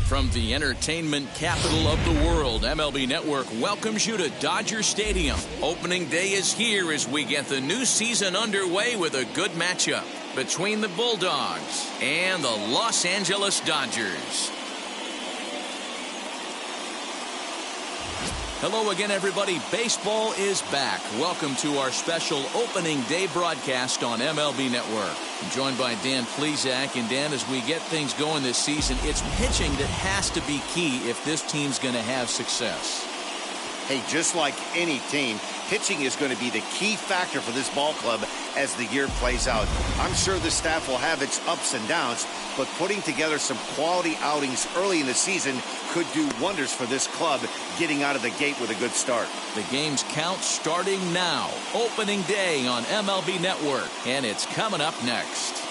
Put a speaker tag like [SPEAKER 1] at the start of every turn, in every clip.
[SPEAKER 1] From the entertainment capital of the world, MLB Network welcomes you to Dodger Stadium. Opening day is here as we get the new season underway with a good matchup between the Bulldogs and the Los Angeles Dodgers. Hello again, everybody. Baseball is back. Welcome to our special opening day broadcast on MLB Network. I'm joined by Dan Plesac. And Dan, as we get things going this season, it's pitching that has to be key if this team's going to have success.
[SPEAKER 2] Hey, just like any team, pitching is going to be the key factor for this ball club as the year plays out. I'm sure the staff will have its ups and downs, but putting together some quality outings early in the season could do wonders for this club getting out of the gate with a good start.
[SPEAKER 1] The game's count starting now. Opening day on MLB Network, and it's coming up next.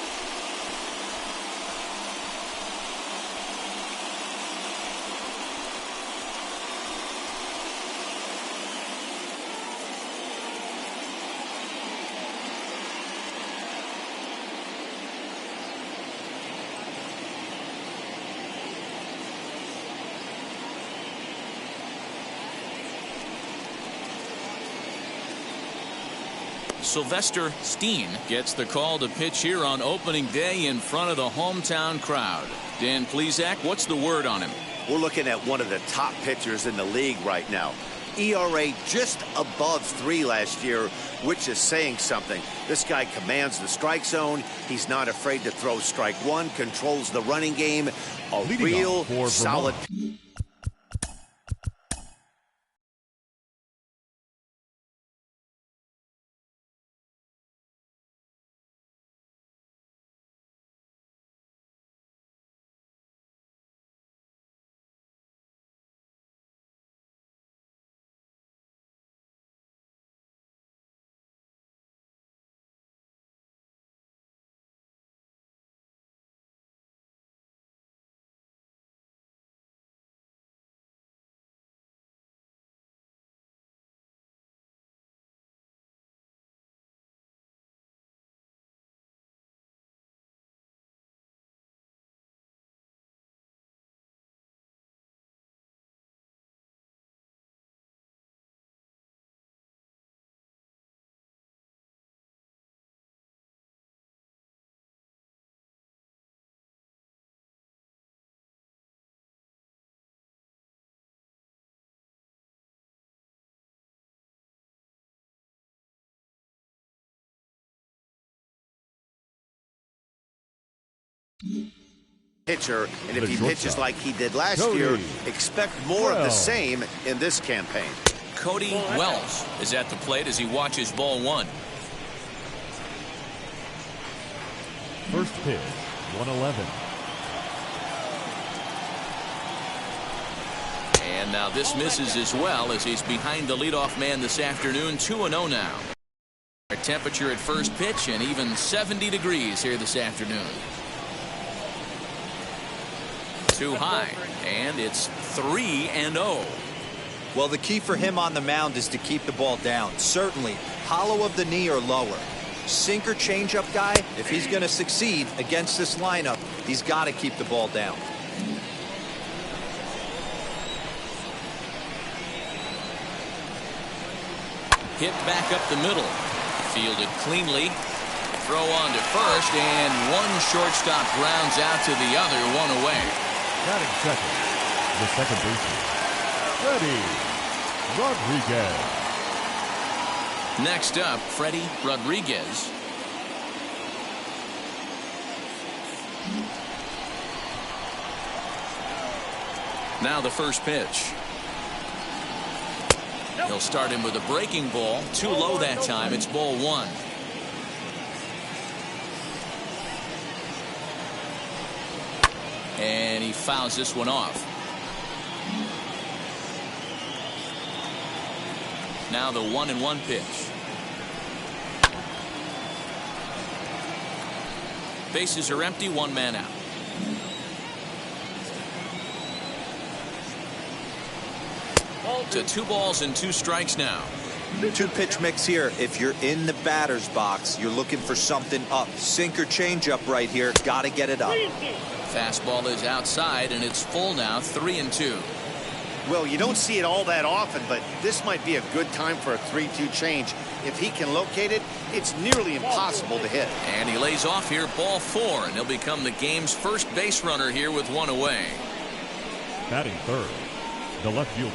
[SPEAKER 1] Sylvester Steen gets the call to pitch here on opening day in front of the hometown crowd. Dan Plesac, what's the word on him?
[SPEAKER 2] We're looking at one of the top pitchers in the league right now. ERA just above 3 last year, which is saying something. This guy commands the strike zone. He's not afraid to throw strike one, controls the running game. A real solid. Pitcher, and if he pitches like he did last year, expect more of the same in this campaign.
[SPEAKER 1] Cody Wells is at the plate as he watches ball one.
[SPEAKER 3] First pitch, 111.
[SPEAKER 1] And now this misses as well as he's behind the leadoff man this afternoon. 2-0 now. Our temperature at first pitch and even 70 degrees here this afternoon. Too high, and it's 3-0.
[SPEAKER 4] Well, the key for him on the mound is to keep the ball down. Certainly, hollow of the knee or lower. Sinker changeup guy, if he's going to succeed against this lineup, he's got to keep the ball down.
[SPEAKER 1] Hit back up the middle. Fielded cleanly. Throw on to first, and one shortstop grounds out to the other, one away.
[SPEAKER 3] Batting second, the second baseman, Freddie Rodriguez.
[SPEAKER 1] Next up, Freddie Rodriguez. Now the first pitch. He'll start him with a breaking ball. Too low that time. It's ball one. And he fouls this one off. Now the 1-1 pitch. Bases are empty, one man out. To 2 balls and 2 strikes now.
[SPEAKER 4] 2-pitch mix here. If you're in the batter's box, you're looking for something up. Sinker changeup right here. Got to get it up.
[SPEAKER 1] Fastball is outside, and it's full now, 3-2.
[SPEAKER 2] Well, you don't see it all that often, but this might be a good time for a 3-2 change. If he can locate it, it's nearly impossible to hit.
[SPEAKER 1] And he lays off here, ball 4, and he'll become the game's first base runner here with 1 away.
[SPEAKER 3] Batting third, the left fielder,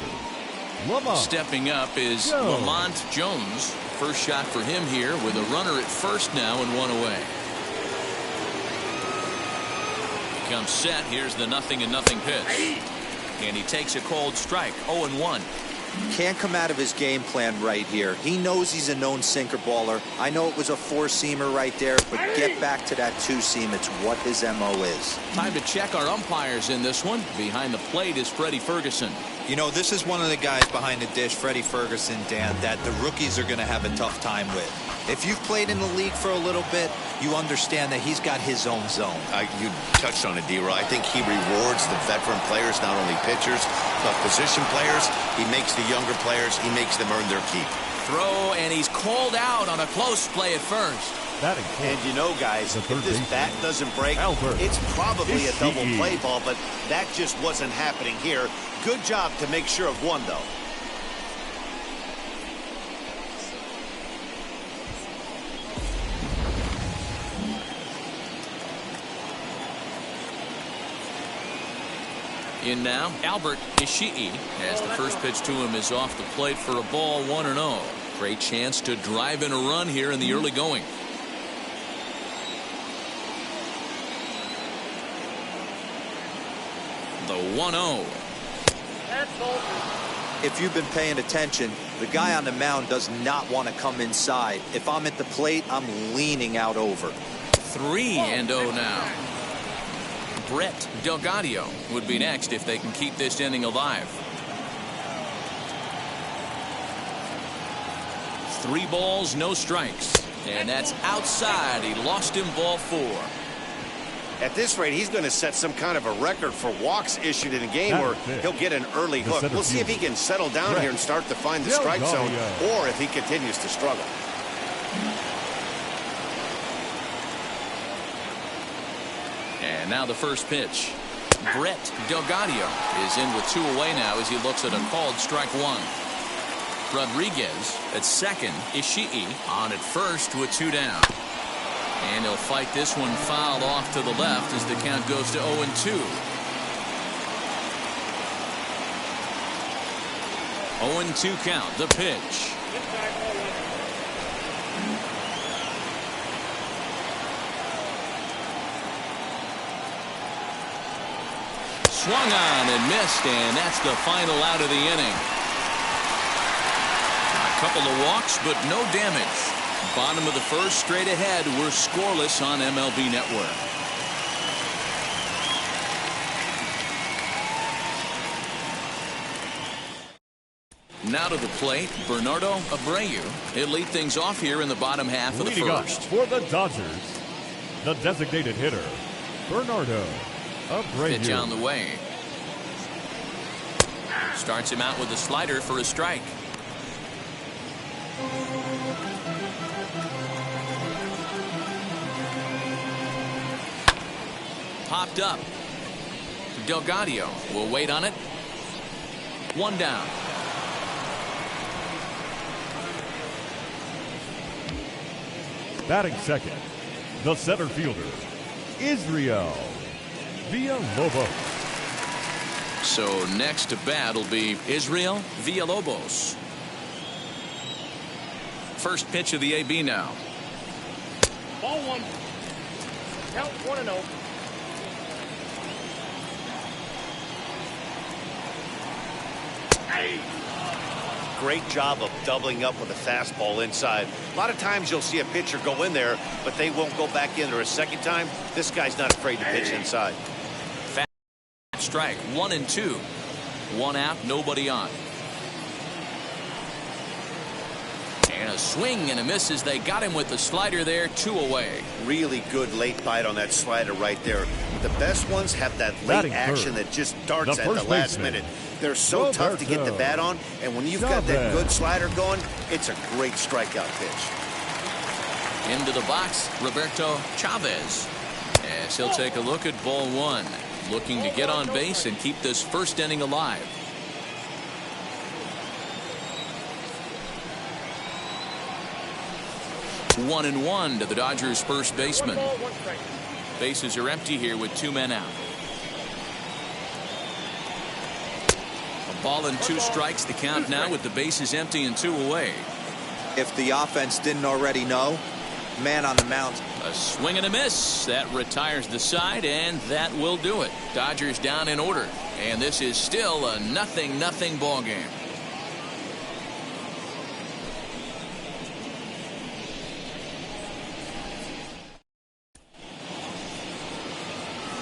[SPEAKER 3] Lamont.
[SPEAKER 1] Stepping up is Lamont Jones. First shot for him here with a runner at first now and 1 away. Comes set. Here's the 0-0 pitch. And he takes a cold strike. 0-1.
[SPEAKER 4] Can't come out of his game plan right here. He knows he's a known sinker baller. I know it was a 4-seamer right there, but get back to that 2-seam. It's what his MO is.
[SPEAKER 1] Time to check our umpires in this one. Behind the plate is Freddie Ferguson.
[SPEAKER 4] You know, this is one of the guys behind the dish, Freddie Ferguson, Dan, that the rookies are going to have a tough time with. If you've played in the league for a little bit, you understand that he's got his own zone.
[SPEAKER 5] You touched on it, D-Roy. I think he rewards the veteran players, not only pitchers, but position players. He makes the younger players, he makes them earn their keep.
[SPEAKER 1] Throw, and he's called out on a close play at first.
[SPEAKER 2] And you know, guys, if this bat doesn't break, it's probably a double play ball, but that just wasn't happening here. Good job to make sure of one, though.
[SPEAKER 1] In now, Albert Ishii, as the first pitch to him is off the plate for a ball, 1-0. Great chance to drive in a run here in the early going. The 1-0.
[SPEAKER 4] If you've been paying attention, the guy on the mound does not want to come inside. If I'm at the plate, I'm leaning out over.
[SPEAKER 1] 3-0 now. Brett Delgadio would be next if they can keep this inning alive. 3 balls, no strikes. And that's outside. He lost him, ball 4.
[SPEAKER 2] At this rate, he's going to set some kind of a record for walks issued in a game where he'll get an early hook. We'll see if he can settle down here and start to find the strike zone, or if he continues to struggle.
[SPEAKER 1] And now the first pitch. Brett Delgadio is in with 2 away now as he looks at a called strike 1. Rodriguez at second. Ishii on at first with 2 down. And he'll fight this one fouled off to the left as the count goes to 0-2. 0-2 count. The pitch. Swung on and missed, and that's the final out of the inning. A couple of walks, but no damage. Bottom of the first, straight ahead. We're scoreless on MLB Network. Now to the plate, Bernardo Abreu. He'll lead things off here in the bottom half of the first.
[SPEAKER 3] For the Dodgers, the designated hitter, Bernardo Abreu.
[SPEAKER 1] Pitch on the way. Starts him out with a slider for a strike. Popped up. Delgadio will wait on it. 1 down.
[SPEAKER 3] Batting second, the center fielder, Israel Villalobos.
[SPEAKER 1] So next to bat will be Israel Villalobos. first pitch of the AB now.
[SPEAKER 6] Ball one. Count 1-0.
[SPEAKER 2] Great job of doubling up with a fastball inside. A lot of times you'll see a pitcher go in there, but they won't go back in there a second time. This guy's not afraid to pitch inside.
[SPEAKER 1] Fast strike, 1-2. 1 out, nobody on. And a swing and a miss as they got him with the slider there, 2 away.
[SPEAKER 2] Really good late bite on that slider right there. The best ones have that late action that just darts at the last minute. They're so tough to get the bat on, and when you've got that good slider going, it's a great strikeout pitch.
[SPEAKER 1] Into the box, Roberto Chavez. As he'll take a look at ball 1. Looking to get on base and keep this first inning alive. One and one to the Dodgers' first baseman. Bases are empty here with 2 men out. A ball and 2 strikes, the count now with the bases empty and 2 away.
[SPEAKER 4] If the offense didn't already know, man on the mound.
[SPEAKER 1] A swing and a miss. That retires the side, and that will do it. Dodgers down in order. And this is still a 0-0 ball game.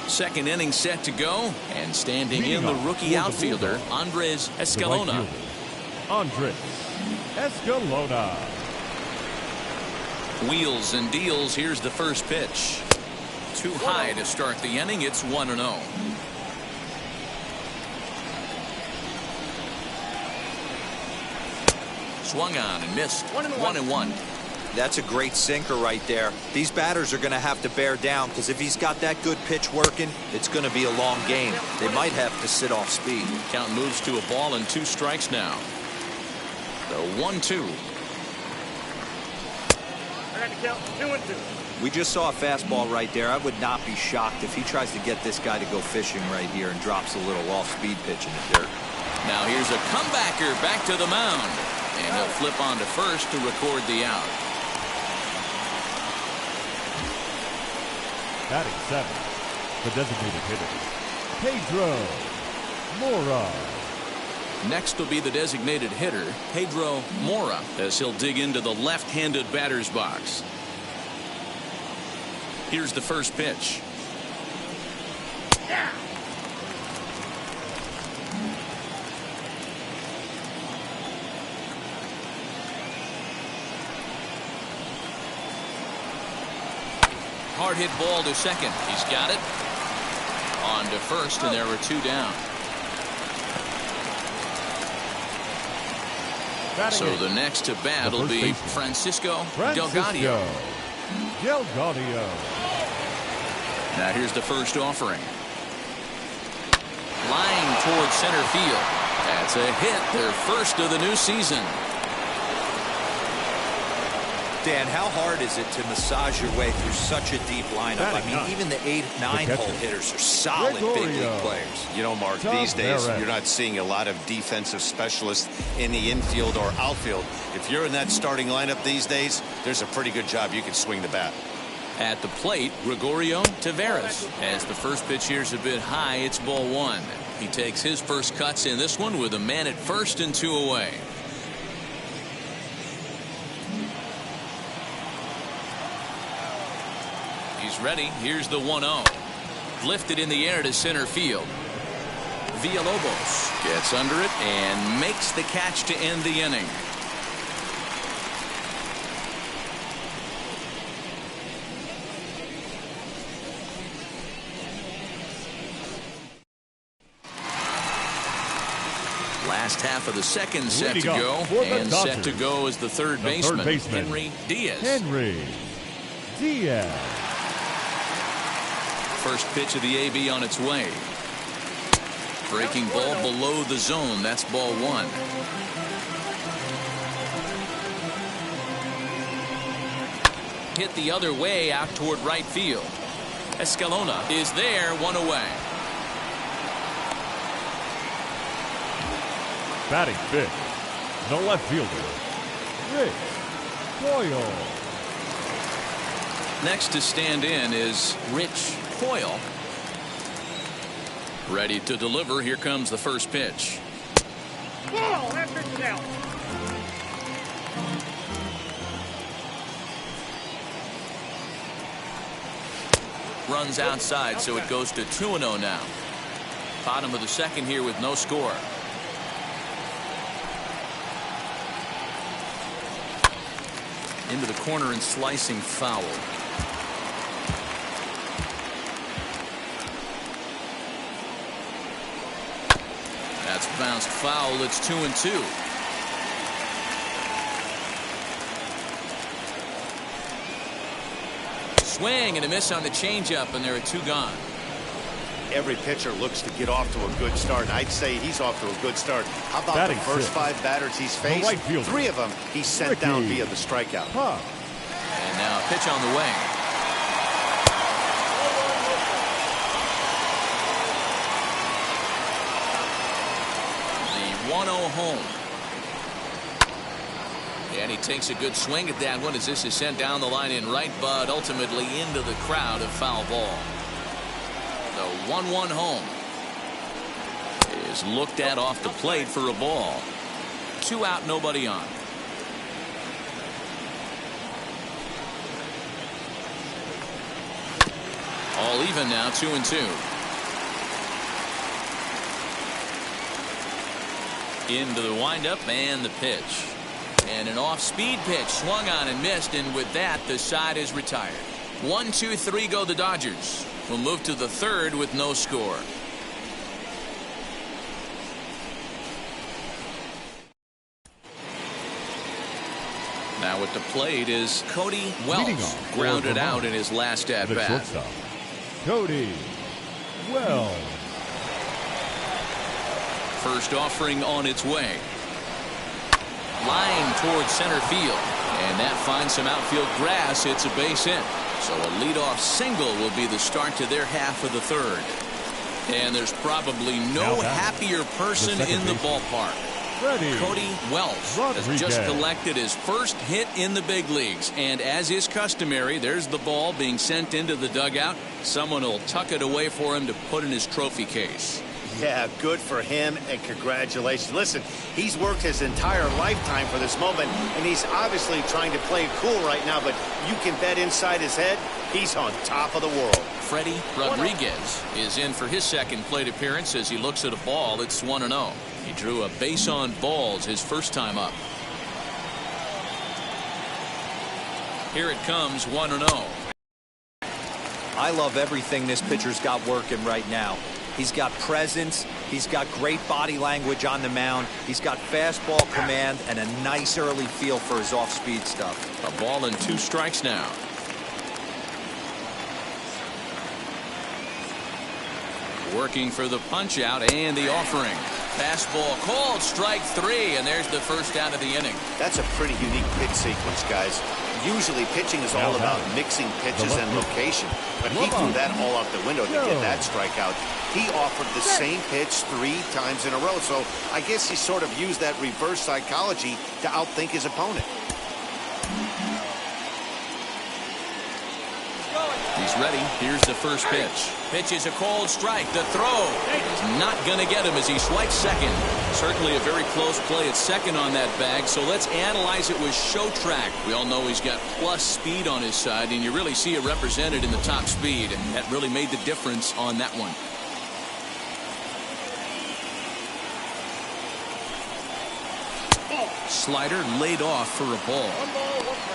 [SPEAKER 1] Second inning set to go, and standing in the rookie outfielder, Andres Escalona.
[SPEAKER 3] Andres Escalona.
[SPEAKER 1] Wheels and deals. Here's the first pitch. Too high to start the inning. It's 1-0. Swung on and missed. 1-1.
[SPEAKER 4] That's a great sinker right there. These batters are going to have to bear down, because if he's got that good pitch working, it's going to be a long game. They might have to sit off speed.
[SPEAKER 1] Count moves to a ball and 2 strikes now. The 1-2.
[SPEAKER 6] I got to count 2-2.
[SPEAKER 4] We just saw a fastball right there. I would not be shocked if he tries to get this guy to go fishing right here and drops a little off-speed pitch in the dirt.
[SPEAKER 1] Now here's a comebacker back to the mound. And he'll flip on to first to record the out.
[SPEAKER 3] Batting 7, the designated hitter, Pedro Mora.
[SPEAKER 1] Next will be the designated hitter, Pedro Mora, as he'll dig into the left-handed batter's box. Here's the first pitch. Hard hit ball to second. He's got it. On to first, and there were 2 down. So the next to bat will be Francisco Delgado. Now here's the first offering. Flying towards center field. That's a hit, their first of the new season.
[SPEAKER 4] Dan, how hard is it to massage your way through such a deep lineup? I mean, even the 8, 9-hole hitters are solid big league players.
[SPEAKER 5] You know, Mark, these days you're not seeing a lot of defensive specialists in the infield or outfield. If you're in that starting lineup these days, there's a pretty good job you can swing the bat.
[SPEAKER 1] At the plate, Gregorio Taveras. As the first pitch here's a bit high, it's ball 1. He takes his first cuts in this one with a man at first and 2 away. He's ready. Here's the 1-0. Lifted in the air to center field. Villalobos gets under it and makes the catch to end the inning. Last half of the second set to go, and set to go is the third baseman, Henry Diaz. First pitch of the AB on its way. Breaking ball below the zone. That's ball 1. Hit the other way out toward right field. Escalona is there, 1 away.
[SPEAKER 3] Batting 5th, the left fielder, Rick Boyle.
[SPEAKER 1] Next to stand in is Rich Coyle. Ready to deliver. Here comes the first pitch.
[SPEAKER 6] Ball, that pitch is out.
[SPEAKER 1] Runs outside, so it goes to 2-0 now. Bottom of the second here with no score. Into the corner and slicing foul. That's bounced foul. It's 2-2. Swing and a miss on the changeup, and there are 2 gone.
[SPEAKER 2] Every pitcher looks to get off to a good start. I'd say he's off to a good start. How about
[SPEAKER 3] Batting
[SPEAKER 2] the first 5 batters he's faced?
[SPEAKER 3] right fielder,
[SPEAKER 2] 3 of them he's sent down via the strikeout.
[SPEAKER 1] And now a pitch on the way. The 1-0 home. And he takes a good swing at that one as this is sent down the line in right, but ultimately into the crowd, a foul ball. The 1-1 home is looked at off the plate for a ball. 2 out, nobody on. All even now, 2-2. Into the windup and the pitch. And an off-speed pitch swung on and missed, and with that the side is retired. 1-2-3 go the Dodgers. We'll move to the third with no score. Now at the plate is Cody Wells, grounded out in his last at bat.
[SPEAKER 3] Shortstop, Cody Wells.
[SPEAKER 1] First offering on its way. Line towards center field, and that finds some outfield grass. It's a base hit. So a leadoff single will be the start to their half of the third. And there's probably no happier person in the ballpark. Cody Wells has just collected his first hit in the big leagues. And as is customary, there's the ball being sent into the dugout. Someone will tuck it away for him to put in his trophy case.
[SPEAKER 2] Yeah, good for him, and congratulations. Listen, he's worked his entire lifetime for this moment, and he's obviously trying to play it cool right now, but you can bet inside his head, he's on top of the world.
[SPEAKER 1] Freddie Rodriguez is in for his second plate appearance as he looks at a ball. It's 1-0. He drew a base on balls his first time up. Here it comes, 1-0.
[SPEAKER 4] I love everything this pitcher's got working right now. He's got presence. He's got great body language on the mound. He's got fastball command and a nice early feel for his off-speed stuff.
[SPEAKER 1] A ball and 2 strikes now. Working for the punch out and the offering. Fastball called, strike 3, and there's the first out of the inning.
[SPEAKER 2] That's a pretty unique pitch sequence, guys. Usually pitching is all about mixing pitches and location, but he threw that all out the window to get that strikeout. He offered the same pitch 3 times in a row, so I guess he sort of used that reverse psychology to outthink his opponent.
[SPEAKER 1] He's ready. Here's the first pitch. Pitch is a cold strike. The throw is not going to get him as he swipes second. Certainly a very close play at second on that bag, so let's analyze it with show track. We all know he's got plus speed on his side, and you really see it represented in the top speed. That really made the difference on that one. Slider laid off for a ball.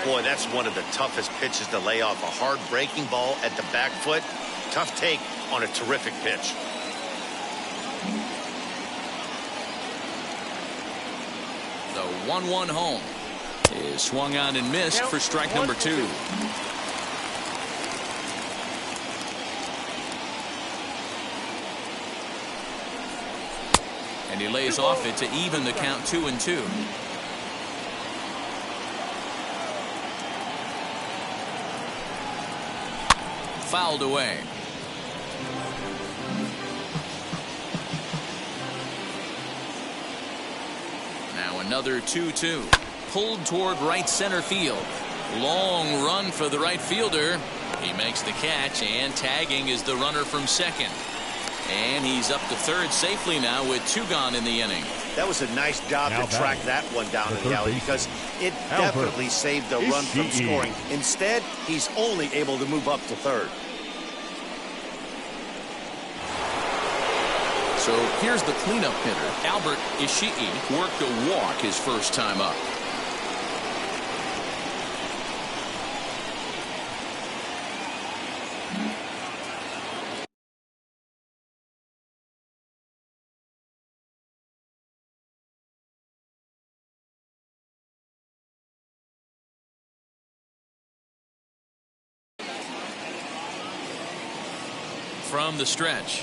[SPEAKER 2] Boy, that's one of the toughest pitches to lay off. A hard breaking ball at the back foot. Tough take on a terrific pitch.
[SPEAKER 1] The 1-1 home is swung on and missed for strike number 2. And he lays off it to even the count 2-2. Fouled away. Now another 2-2. pulled toward right center field. Long run for the right fielder. He makes the catch, and tagging is the runner from second. And he's up to third safely now with 2 gone in the inning.
[SPEAKER 2] That was a nice job to track that one down in the alley because it definitely saved the run from scoring. Instead, he's only able to move up to third.
[SPEAKER 1] So here's the cleanup hitter. Albert Ishii worked a walk his first time up. From the stretch.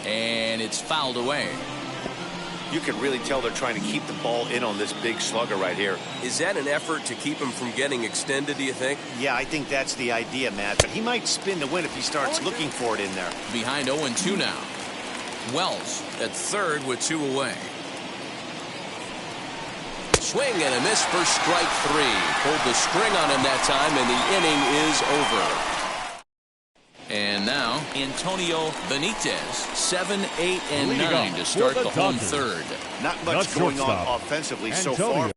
[SPEAKER 1] And it's fouled away.
[SPEAKER 2] You can really tell they're trying to keep the ball in on this big slugger right here.
[SPEAKER 7] Is that an effort to keep him from getting extended, do you think?
[SPEAKER 2] Yeah, I think that's the idea, Matt. But he might spin to win if he starts looking for it in there.
[SPEAKER 1] Behind 0-2 now. Wells at third with 2 away. Swing and a miss for strike 3. Pulled the string on him that time, and the inning is over. And now, Antonio Benitez, 7, 8, and 9 to start the home third.
[SPEAKER 2] Not much going on offensively so far.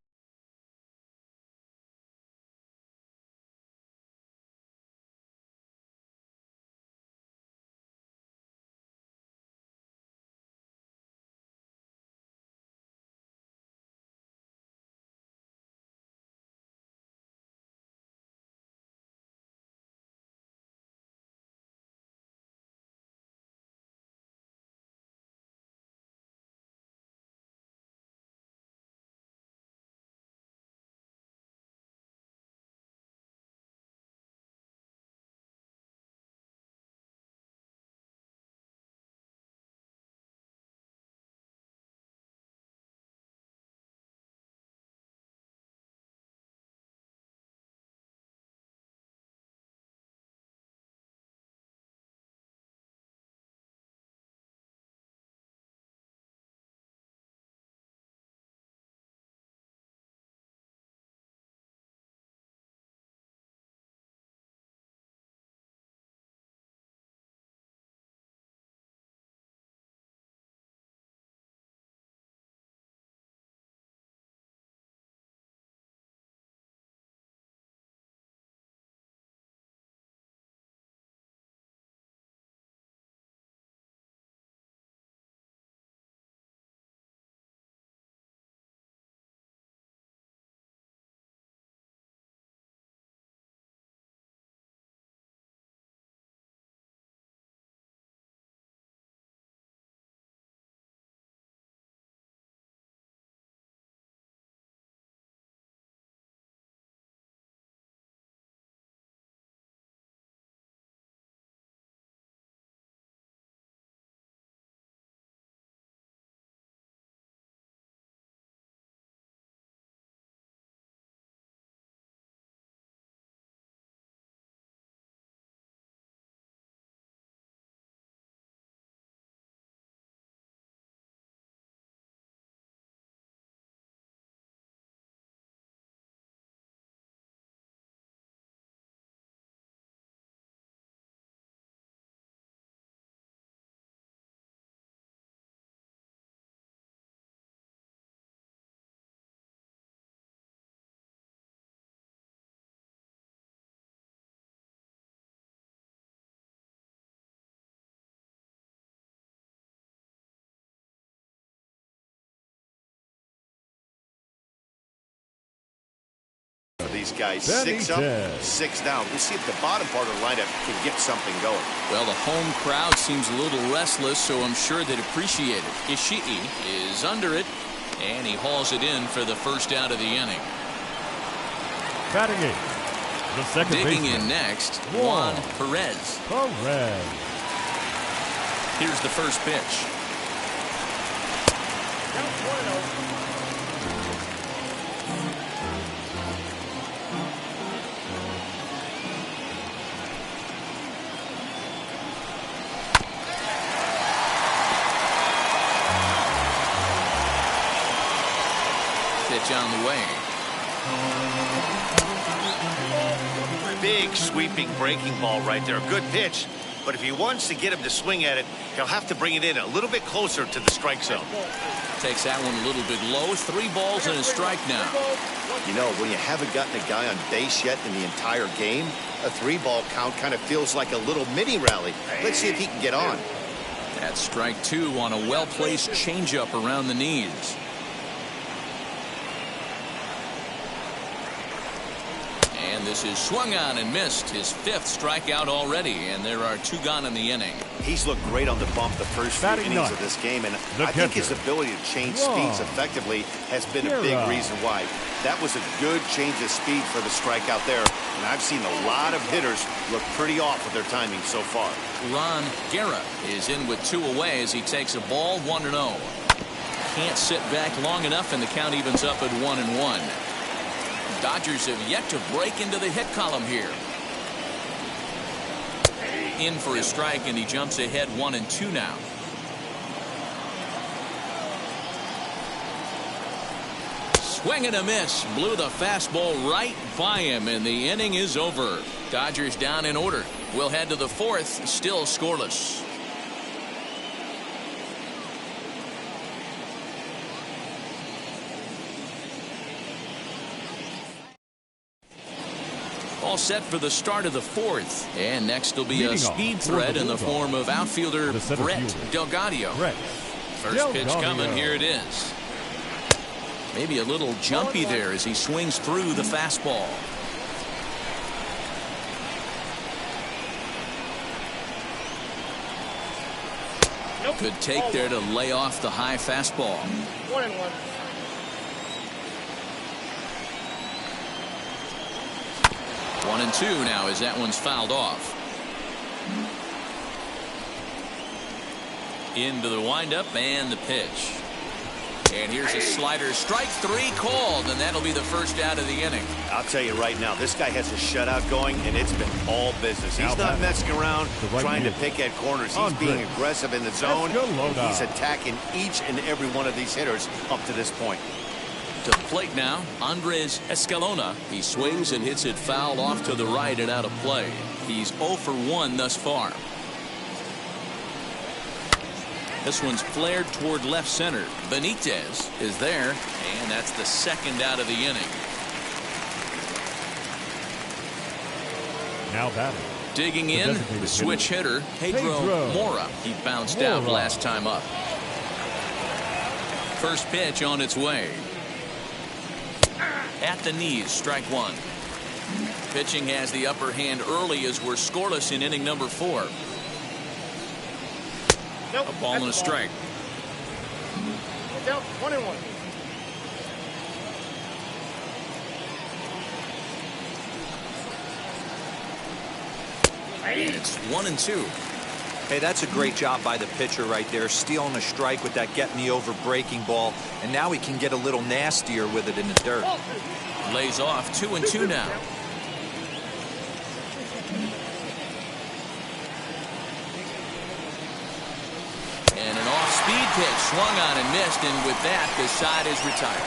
[SPEAKER 2] These guys, 6 up, 6 down. We'll see if the bottom part of the lineup can get something going.
[SPEAKER 1] Well, the home crowd seems a little restless, so I'm sure they'd appreciate it. Ishii is under it, and he hauls it in for the first out of the inning.
[SPEAKER 3] Batting 8, the second
[SPEAKER 1] digging
[SPEAKER 3] baseman.
[SPEAKER 1] in next, Juan Perez. Here's the first pitch. Pitch on the way.
[SPEAKER 2] Big sweeping breaking ball right there. Good pitch. But if he wants to get him to swing at it, he'll have to bring it in a little bit closer to the strike zone.
[SPEAKER 1] Takes that one a little bit low. 3 balls and a strike now.
[SPEAKER 2] You know, when you haven't gotten a guy on base yet in the entire game, a 3-ball count kind of feels like a little mini rally. Let's see if he can get on.
[SPEAKER 1] That's strike 2 on a well-placed changeup around the knees. And this is swung on and missed. His 5th strikeout already, and there are 2 gone in the inning.
[SPEAKER 2] He's looked great on the bump the first few innings of this game, and I think his ability to change speeds effectively has been a big reason why. That was a good change of speed for the strikeout there, and I've seen a lot of hitters look pretty off with their timing so far.
[SPEAKER 1] Ron Guerra is in with 2 away as he takes a ball 1-0. Can't sit back long enough, and the count evens up at 1-1. Dodgers have yet to break into the hit column here. In for a strike, and he jumps ahead 1-2 now. Swing and a miss. Blew the fastball right by him, and the inning is over. Dodgers down in order. We'll head to the 4th, still scoreless. All set for the start of the 4th. And next will be a speed threat in the form of outfielder Brett Delgadio. First pitch coming. Here it is. Maybe a little jumpy there as he swings through the fastball. Good take there to lay off the high fastball.
[SPEAKER 6] 1-1.
[SPEAKER 1] One and 2 now as that one's fouled off. Into the windup and the pitch. And here's a slider. Strike 3 called, and that'll be the first out of the inning.
[SPEAKER 2] I'll tell you right now, this guy has a shutout going, and it's been all business. He's not messing around trying to pick at corners. He's being aggressive in the zone, and he's attacking each and every one of these hitters up to this point.
[SPEAKER 1] To the plate now, Andres Escalona. He swings and hits it foul off to the right and out of play. He's 0 for 1 thus far. This one's flared toward left center. Benitez is there, and that's the 2nd out of the inning.
[SPEAKER 3] Now batting.
[SPEAKER 1] Digging in, the switch hitter, Pedro Mora. He bounced out last time up. First pitch on its way. At the knees, strike 1. Pitching has the upper hand early as we're scoreless in inning number 4.
[SPEAKER 6] Nope,
[SPEAKER 1] a ball and a strike.
[SPEAKER 6] Down 1-1.
[SPEAKER 1] It's 1-2.
[SPEAKER 4] Hey, that's a great job by the pitcher right there, stealing a strike with that get me over breaking ball, and now he can get a little nastier with it in the dirt.
[SPEAKER 1] Lays off 2-2 now. And an off-speed pitch swung on and missed, and with that, the side is retired.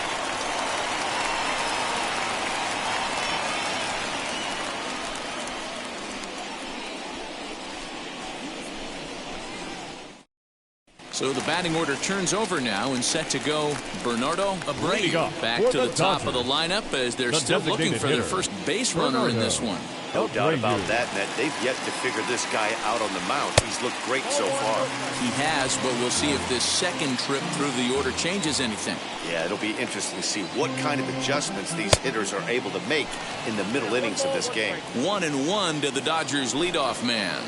[SPEAKER 1] So the batting order turns over now and set to go Bernardo Abreu back to the top of the lineup as they're still looking for their first base runner in this one.
[SPEAKER 2] No doubt about that, Ned. They've yet to figure this guy out on the mound. He's looked great so far.
[SPEAKER 1] He has, but we'll see if this second trip through the order changes anything.
[SPEAKER 2] Yeah, it'll be interesting to see what kind of adjustments these hitters are able to make in the middle innings of this game.
[SPEAKER 1] 1-1 to the Dodgers leadoff man.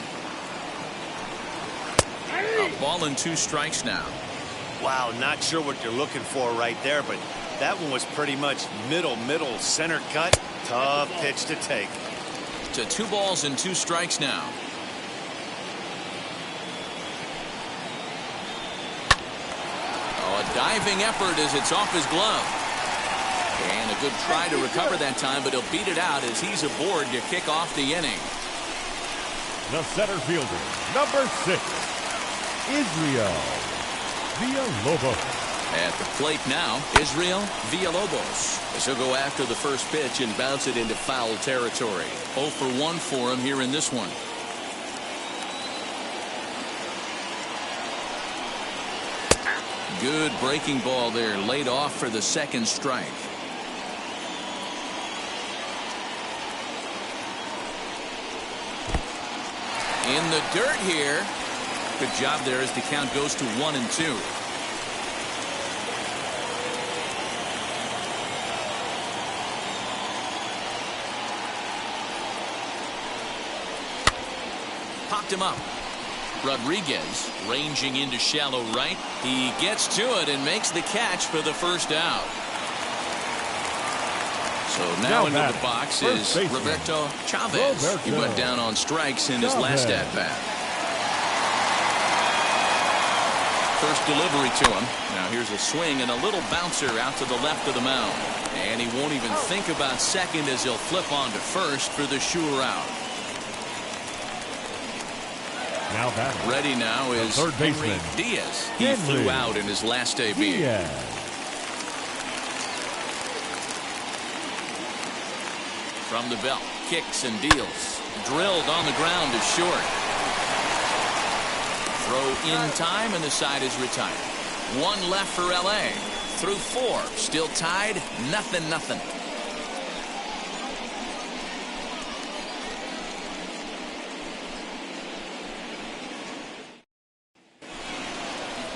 [SPEAKER 1] A ball and 2 strikes now.
[SPEAKER 2] Wow, not sure what you're looking for right there, but that one was pretty much middle, center cut. Tough pitch to take.
[SPEAKER 1] To 2 balls and 2 strikes now. Oh, a diving effort as it's off his glove. And a good try to recover that time, but he'll beat it out as he's aboard to kick off the inning.
[SPEAKER 3] The center fielder, number 6. Israel Villalobos.
[SPEAKER 1] At the plate now, Israel Villalobos, as he'll go after the first pitch and bounce it into foul territory. 0 for 1 for him here in this one. Good breaking ball there, laid off for the second strike. In the dirt here. Good job there as the count goes to 1-2. Popped him up. Rodriguez ranging into shallow right. He gets to it and makes the catch for the first out. So now into the box is Roberto Chavez. He went down on strikes in his last at-bat. First delivery to him. Now here's a swing and a little bouncer out to the left of the mound. And he won't even think about second as he'll flip on to first for the sure out. Ready now is Henry Diaz. He flew out in his last debut. From the belt, kicks and deals. Drilled on the ground to short. Throw in time and the side is retired. One left for LA. Through 4. Still tied. 0-0.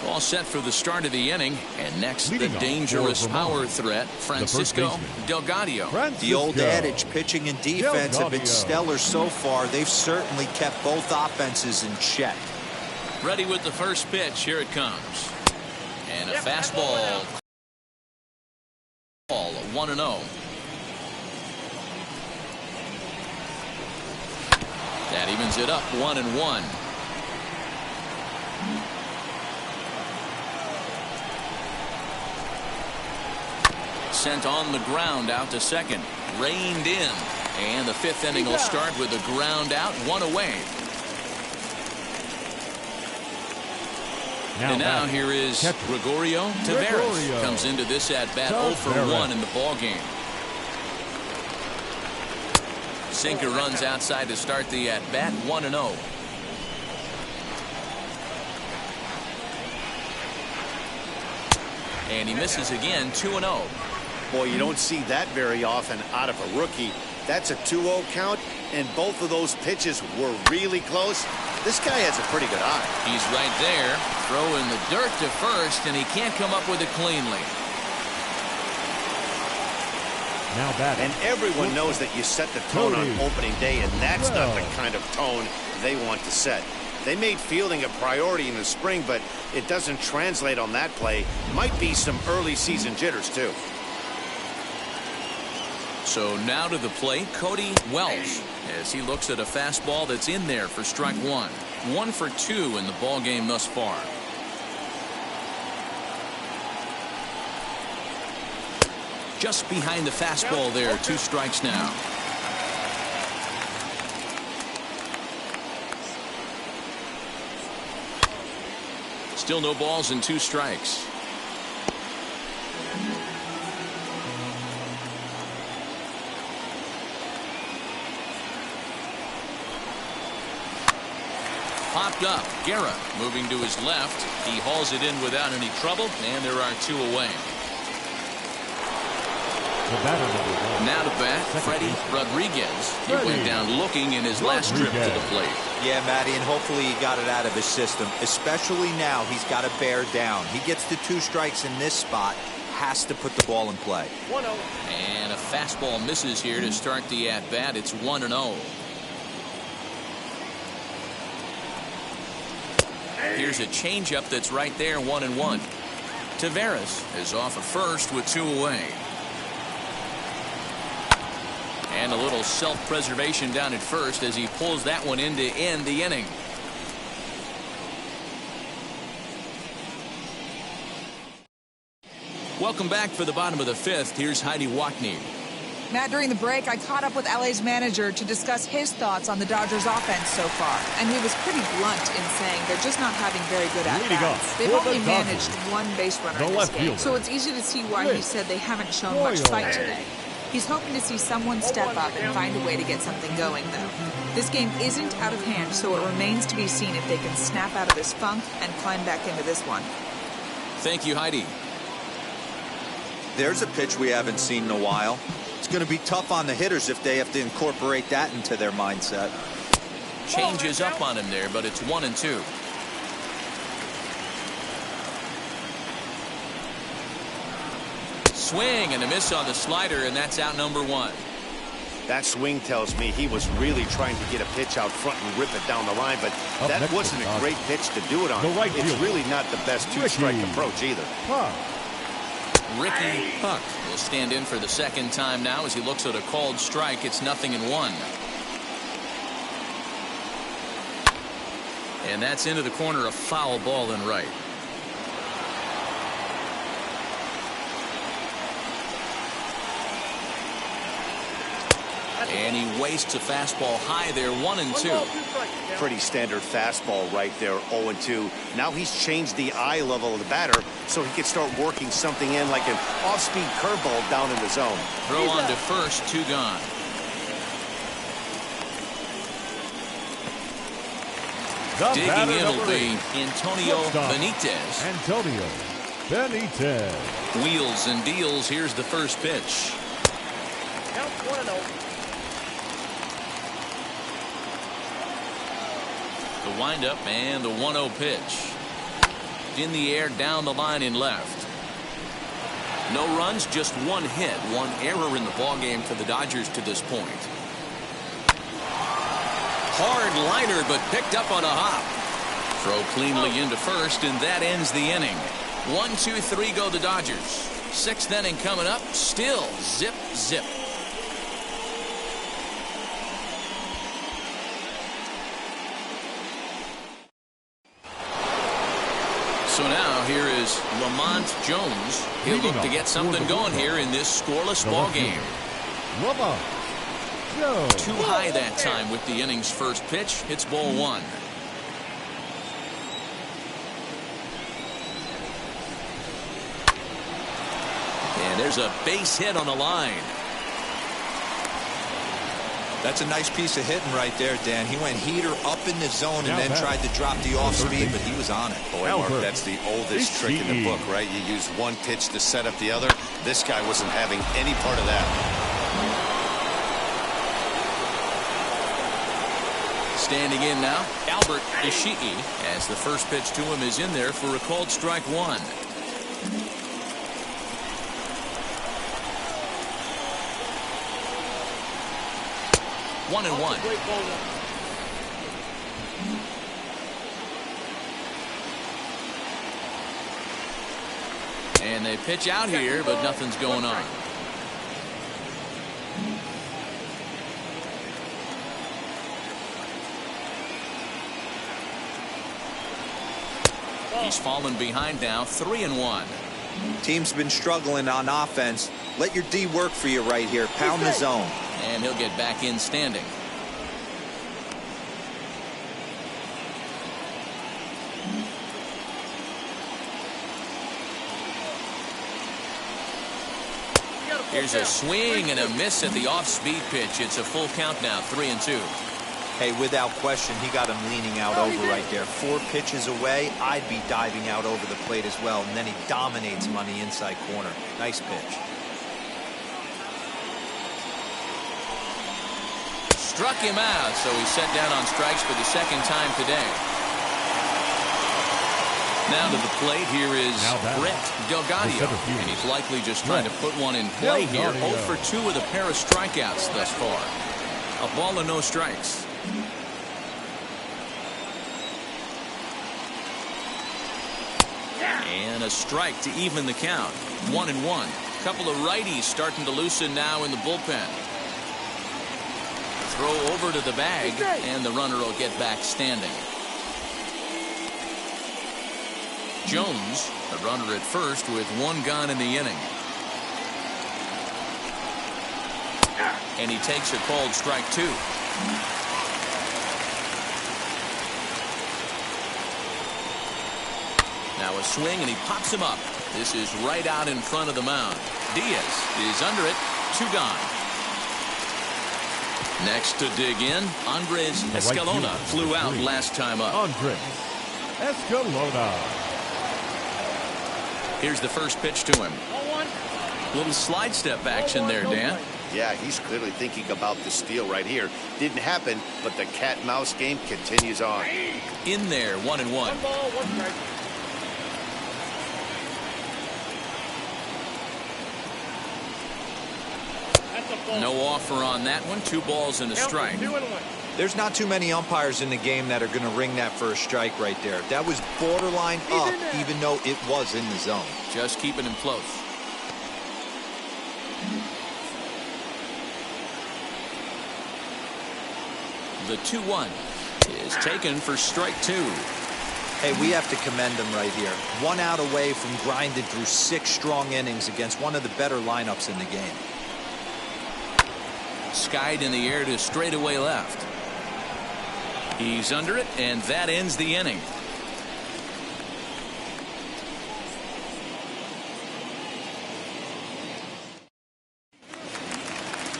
[SPEAKER 1] All set for the start of the inning. And next, the dangerous power threat, Francisco Delgado.
[SPEAKER 4] The old adage, pitching and defense have been stellar so far. They've certainly kept both offenses in check.
[SPEAKER 1] Ready with the first pitch. Here it comes. And a fastball. 1-0. That evens it up 1-1. Sent on the ground out to second. Reined in. And the 5th inning will start with a ground out, 1 away. And now here is Gregorio Tavares. Comes into this at-bat 0 for 1 in the ballgame. Sinker runs outside to start the at-bat, 1-0. And he misses again, 2-0.
[SPEAKER 2] Boy, you don't see that very often out of a rookie. That's a 2-0 count, and both of those pitches were really close. This guy has a pretty good eye.
[SPEAKER 1] He's right there, throwing the dirt to first, and he can't come up with it cleanly.
[SPEAKER 2] Now batting. And everyone knows that you set the tone on opening day, and that's not the kind of tone they want to set. They made fielding a priority in the spring, but it doesn't translate on that play. Might be some early season jitters, too.
[SPEAKER 1] So now to the plate, Cody Welsh, as he looks at a fastball that's in there for strike 1. 1 for 2 in the ball game thus far. Just behind the fastball there, 2 strikes now. Still no balls and 2 strikes. Popped up. Guerra moving to his left. He hauls it in without any trouble, and there are 2 away. Now to bat, Freddie Rodriguez. He went down looking in his last trip to the plate.
[SPEAKER 4] Yeah, Matty, and hopefully he got it out of his system. Especially now, he's got to bear down. He gets the 2 strikes in this spot. Has to put the ball in play.
[SPEAKER 6] 1-0.
[SPEAKER 1] And a fastball misses here to start the at-bat. It's 1-0. Here's a changeup that's right there, 1-1. Tavares is off at first with 2 away. And a little self-preservation down at first as he pulls that one in to end the inning. Welcome back for the bottom of the 5th. Here's Heidi Wackney.
[SPEAKER 8] Matt, during the break, I caught up with LA's manager to discuss his thoughts on the Dodgers' offense so far. And he was pretty blunt in saying they're just not having very good at-bats. They've only managed one base runner in this game, so it's easy to see why he said they haven't shown much fight today. He's hoping to see someone step up and find a way to get something going, though. This game isn't out of hand, so it remains to be seen if they can snap out of this funk and climb back into this one.
[SPEAKER 1] Thank you, Heidi.
[SPEAKER 4] There's a pitch we haven't seen in a while. It's going to be tough on the hitters if they have to incorporate that into their mindset.
[SPEAKER 1] Changes up on him there, but it's 1-2. Swing and a miss on the slider, and that's out number 1.
[SPEAKER 2] That swing tells me he was really trying to get a pitch out front and rip it down the line, but that wasn't a great pitch to do it on. It's really not the best two-strike approach either.
[SPEAKER 1] Ricky Puck will stand in for the second time now as he looks at a called strike. It's 0-1. And that's into the corner, a foul ball and right. And he wastes a fastball high there, 1-2.
[SPEAKER 2] Pretty standard fastball right there, 0-2. Now he's changed the eye level of the batter so he can start working something in like an off-speed curveball down in the zone.
[SPEAKER 1] Throw on to first, 2 gone. Digging in will be Antonio Benitez.
[SPEAKER 3] Antonio Benitez.
[SPEAKER 1] Wheels and deals. Here's the first pitch.
[SPEAKER 6] Count 1-0.
[SPEAKER 1] The windup and the 1-0 pitch. In the air, down the line in left. No runs, just 1 hit, 1 error in the ballgame for the Dodgers to this point. Hard liner, but picked up on a hop. Throw cleanly into first, and that ends the inning. 1, 2, 3 go the Dodgers. 6th inning coming up. Still zip, zip. So now here is Lamont Jones. He'll look to get something going here in this scoreless ball game.
[SPEAKER 3] Lamont Jones.
[SPEAKER 1] Too high that time with the inning's first pitch. It's ball 1. And there's a base hit on the line.
[SPEAKER 4] That's a nice piece of hitting right there, Dan. He went heater up in the zone and then tried to drop the off speed, but he was on it.
[SPEAKER 5] Boy, Mark, that's the oldest trick in the book, right? You use one pitch to set up the other. This guy wasn't having any part of that.
[SPEAKER 1] Standing in now, Albert Ishii, as the first pitch to him is in there for a called strike 1. One and one. And they pitch out here, but nothing's going on. He's fallen behind now, 3-1.
[SPEAKER 4] Team's been struggling on offense. Let your D work for you right here. Pound the zone.
[SPEAKER 1] And he'll get back in standing. Here's a swing and a miss at the off-speed pitch. It's a full count now, 3-2.
[SPEAKER 4] Hey, without question, he got him leaning out over right there. 4 pitches away, I'd be diving out over the plate as well. And then he dominates him on the inside corner. Nice pitch.
[SPEAKER 1] Struck him out, so he's set down on strikes for the second time today. Now to the plate, here is Brett Delgadio, and he's likely just trying to put one in play here. 0 for 2 with a pair of strikeouts thus far. A ball and no strikes. And a strike to even the count. 1-1. Couple of righties starting to loosen now in the bullpen. Throw over to the bag, and the runner will get back standing. Jones, a runner at first with 1 gone in the inning. And he takes a called strike 2. Now a swing, and he pops him up. This is right out in front of the mound. Diaz is under it. 2 gone. Next to dig in, Andres Escalona flew out last time up.
[SPEAKER 3] Andres Escalona.
[SPEAKER 1] Here's the first pitch to him. Little slide step action there, Dan.
[SPEAKER 2] Yeah, he's clearly thinking about the steal right here. Didn't happen, but the cat-mouse game continues on.
[SPEAKER 1] In there, 1-1.
[SPEAKER 6] 1 ball, 1 strike.
[SPEAKER 1] No offer on that one. 2 balls and a strike.
[SPEAKER 6] 2-1.
[SPEAKER 4] There's not too many umpires in the game that are going to ring that for a strike right there. That was borderline up, even though it was in the zone.
[SPEAKER 1] Just keeping him close. The 2-1 is taken for strike 2.
[SPEAKER 4] Hey, we have to commend him right here. 1 out away from grinding through 6 strong innings against one of the better lineups in the game.
[SPEAKER 1] Skied in the air to straightaway left. He's under it, and that ends the inning.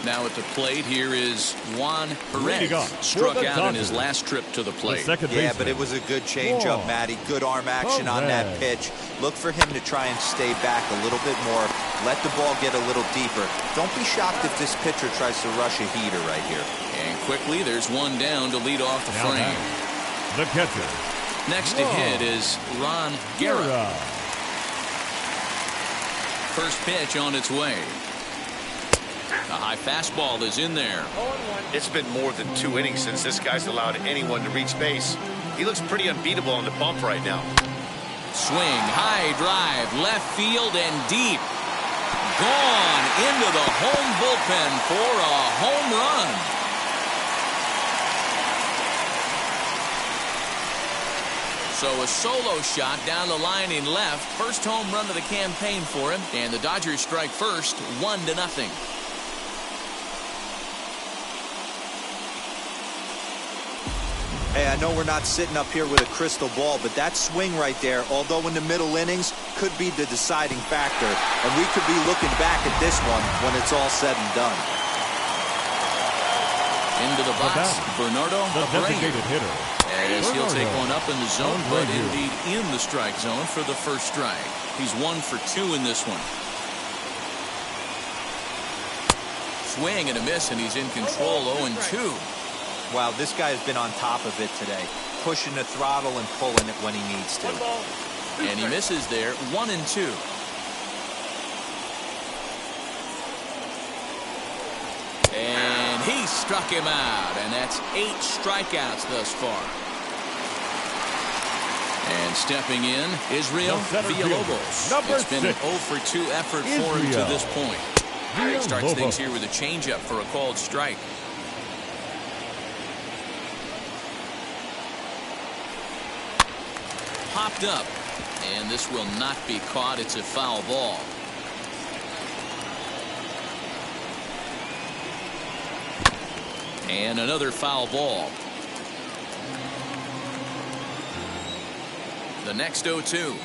[SPEAKER 1] Now at the plate, here is Juan Perez. Struck out in his last trip to the plate.
[SPEAKER 4] Yeah, but it was a good changeup, Matty. Good arm action on that pitch. Look for him to try and stay back a little bit more. Let the ball get a little deeper. Don't be shocked if this pitcher tries to rush a heater right here.
[SPEAKER 1] And quickly, there's 1 down to lead off the frame.
[SPEAKER 3] The catcher.
[SPEAKER 1] Next to hit is Ron Guerra. First pitch on its way. A high fastball is in there.
[SPEAKER 5] It's been more than 2 innings since this guy's allowed anyone to reach base. He looks pretty unbeatable on the bump right now.
[SPEAKER 1] Swing, high drive, left field and deep. Gone into the home bullpen for a home run. So a solo shot down the line in left. First home run of the campaign for him. And the Dodgers strike first, 1-0.
[SPEAKER 4] Hey, I know we're not sitting up here with a crystal ball, but that swing right there, although in the middle innings, could be the deciding factor. And we could be looking back at this one when it's all said and done.
[SPEAKER 1] Into the box, Bernardo
[SPEAKER 3] the
[SPEAKER 1] Abreu.
[SPEAKER 3] designated hitter.
[SPEAKER 1] As he'll take one up in the zone, but indeed in the strike zone for the first strike. He's 1 for 2 in this one. Swing and a miss, and he's in control, 0-2.
[SPEAKER 4] Wow, this guy has been on top of it today, pushing the throttle and pulling it when he needs to.
[SPEAKER 1] And he misses there, 1-2. And he struck him out, and that's 8 strikeouts thus far. And stepping in, Israel Villalobos. It's been an 0 for 2 effort for him to this point. He starts things here with a changeup for a called strike. Popped up, and this will not be caught. It's a foul ball. And another foul ball. The next 0-2.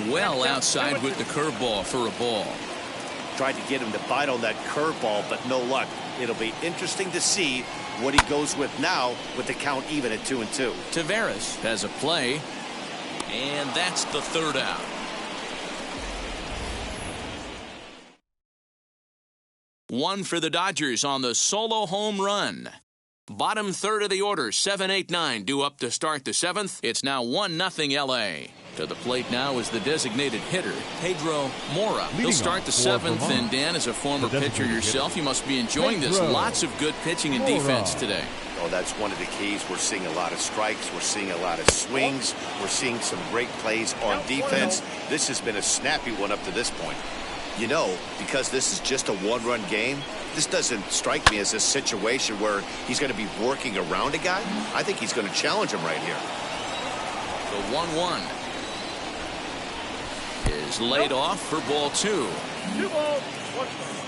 [SPEAKER 1] Well outside with the curveball for a ball.
[SPEAKER 2] Tried to get him to bite on that curveball, but no luck. It'll be interesting to see what he goes with now with the count even at 2-2.
[SPEAKER 1] Taveras has a play, and that's the 3rd out. One for the Dodgers on the solo home run. Bottom 3rd of the order, 7, 8, 9 due up to start the 7th. It's now 1-0 LA. To the plate now is the designated hitter, Pedro Mora. He'll start the 7th, and Dan, as a former pitcher yourself, you must be enjoying this. Lots of good pitching and defense today.
[SPEAKER 2] Oh, that's one of the keys. We're seeing a lot of strikes. We're seeing a lot of swings. We're seeing some great plays on defense. This has been a snappy one up to this point. You know, because this is just a one-run game, this doesn't strike me as a situation where he's going to be working around a guy. I think he's going to challenge him right here.
[SPEAKER 1] The 1-1 is laid off for ball 2.
[SPEAKER 6] 2 balls, 1 strike.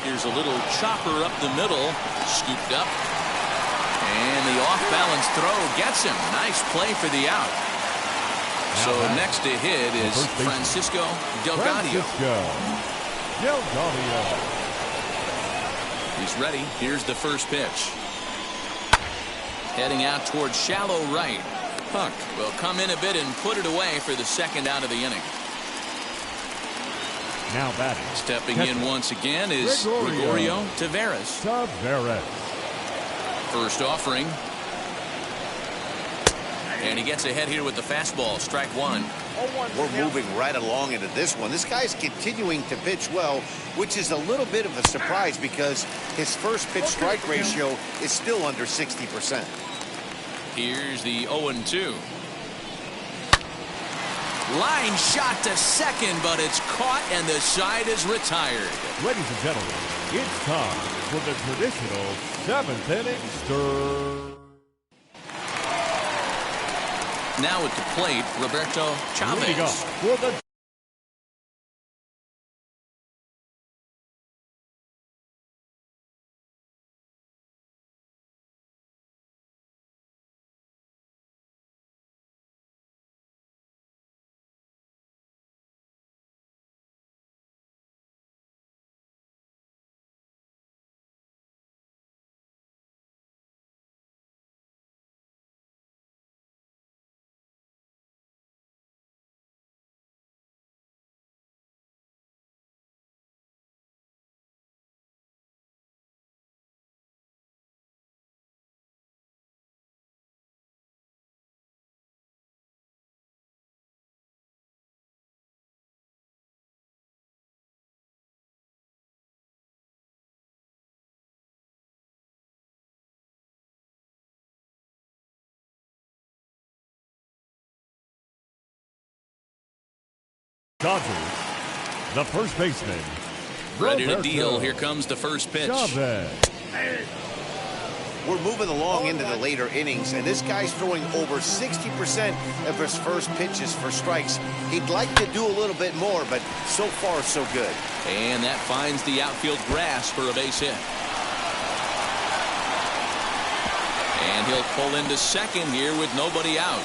[SPEAKER 1] Here's a little chopper up the middle, scooped up, and the off-balance throw gets him. Nice play for the out. So next to hit is Francisco Delgado. He's ready. Here's the first pitch. Heading out towards shallow right. Puck will come in a bit and put it away for the second out of the inning.
[SPEAKER 3] Now batting.
[SPEAKER 1] Stepping in once again is Gregorio Tavares. First offering. And he gets ahead here with the fastball. Strike 1.
[SPEAKER 2] We're moving right along into this one. This guy's continuing to pitch well, which is a little bit of a surprise because his first pitch strike ratio is still under 60%.
[SPEAKER 1] Here's the 0-2. Line shot to second, but it's caught and the side is retired.
[SPEAKER 3] Ladies and gentlemen, it's time for the traditional 7th inning stir.
[SPEAKER 1] Now at the plate, Roberto Chavez.
[SPEAKER 3] For the Dodgers, the first baseman.
[SPEAKER 1] Ready to deal. Here comes the first pitch.
[SPEAKER 3] Chavez.
[SPEAKER 2] We're moving along into the later innings, and this guy's throwing over 60% of his first pitches for strikes. He'd like to do a little bit more, but so far, so good.
[SPEAKER 1] And that finds the outfield grass for a base hit. And he'll pull into second here with nobody out.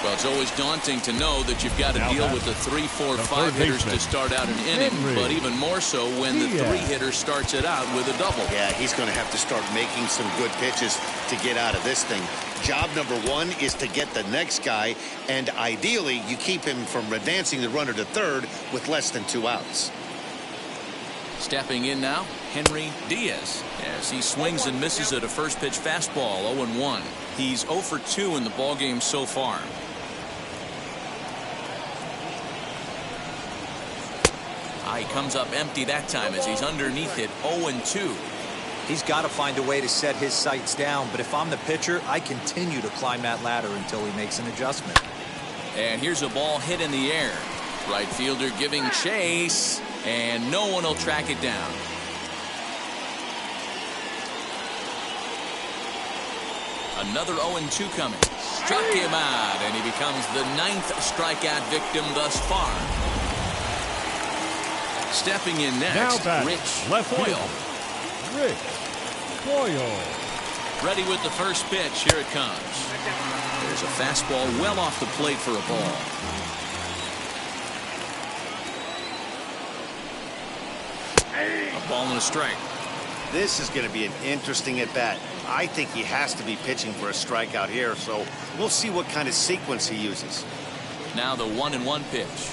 [SPEAKER 1] Well, it's always daunting to know that you've got to deal with the 3, 4, 5 hitters to start out an inning, but even more so when the 3-hitter starts it out with a double.
[SPEAKER 2] Yeah, he's going to have to start making some good pitches to get out of this thing. Job number 1 is to get the next guy, and ideally you keep him from advancing the runner to third with less than 2 outs.
[SPEAKER 1] Stepping in now, Henry Diaz, as he swings and misses at a first pitch fastball. 0-1. He's 0 for 2 in the ballgame so far. He comes up empty that time as he's underneath it. 0-2.
[SPEAKER 4] He's got to find a way to set his sights down, but if I'm the pitcher, I continue to climb that ladder until he makes an adjustment.
[SPEAKER 1] And here's a ball hit in the air. Right fielder giving chase, and no one will track it down. Another 0-2 coming. Struck him out, and he becomes the 9th strikeout victim thus far. Stepping in next, Rich Boyle.
[SPEAKER 3] Rich Boyle.
[SPEAKER 1] Ready with the first pitch. Here it comes. There's a fastball well off the plate for a ball. A ball and a strike.
[SPEAKER 2] This is going to be an interesting at-bat. I think he has to be pitching for a strikeout here, so we'll see what kind of sequence he uses.
[SPEAKER 1] Now the 1-1 pitch.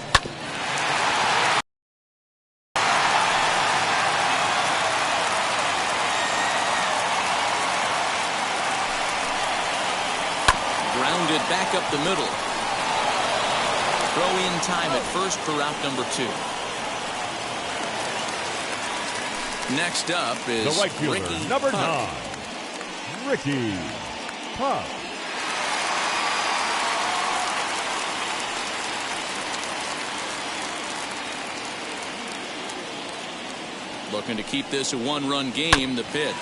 [SPEAKER 1] Grounded back up the middle. Throw in time at first for out number 2. Next up is
[SPEAKER 3] the right fielder,
[SPEAKER 1] Ricky
[SPEAKER 3] number
[SPEAKER 1] Puck.
[SPEAKER 3] 9, Ricky Puck.
[SPEAKER 1] 0-1 Looking to keep this a one-run game. The pitch.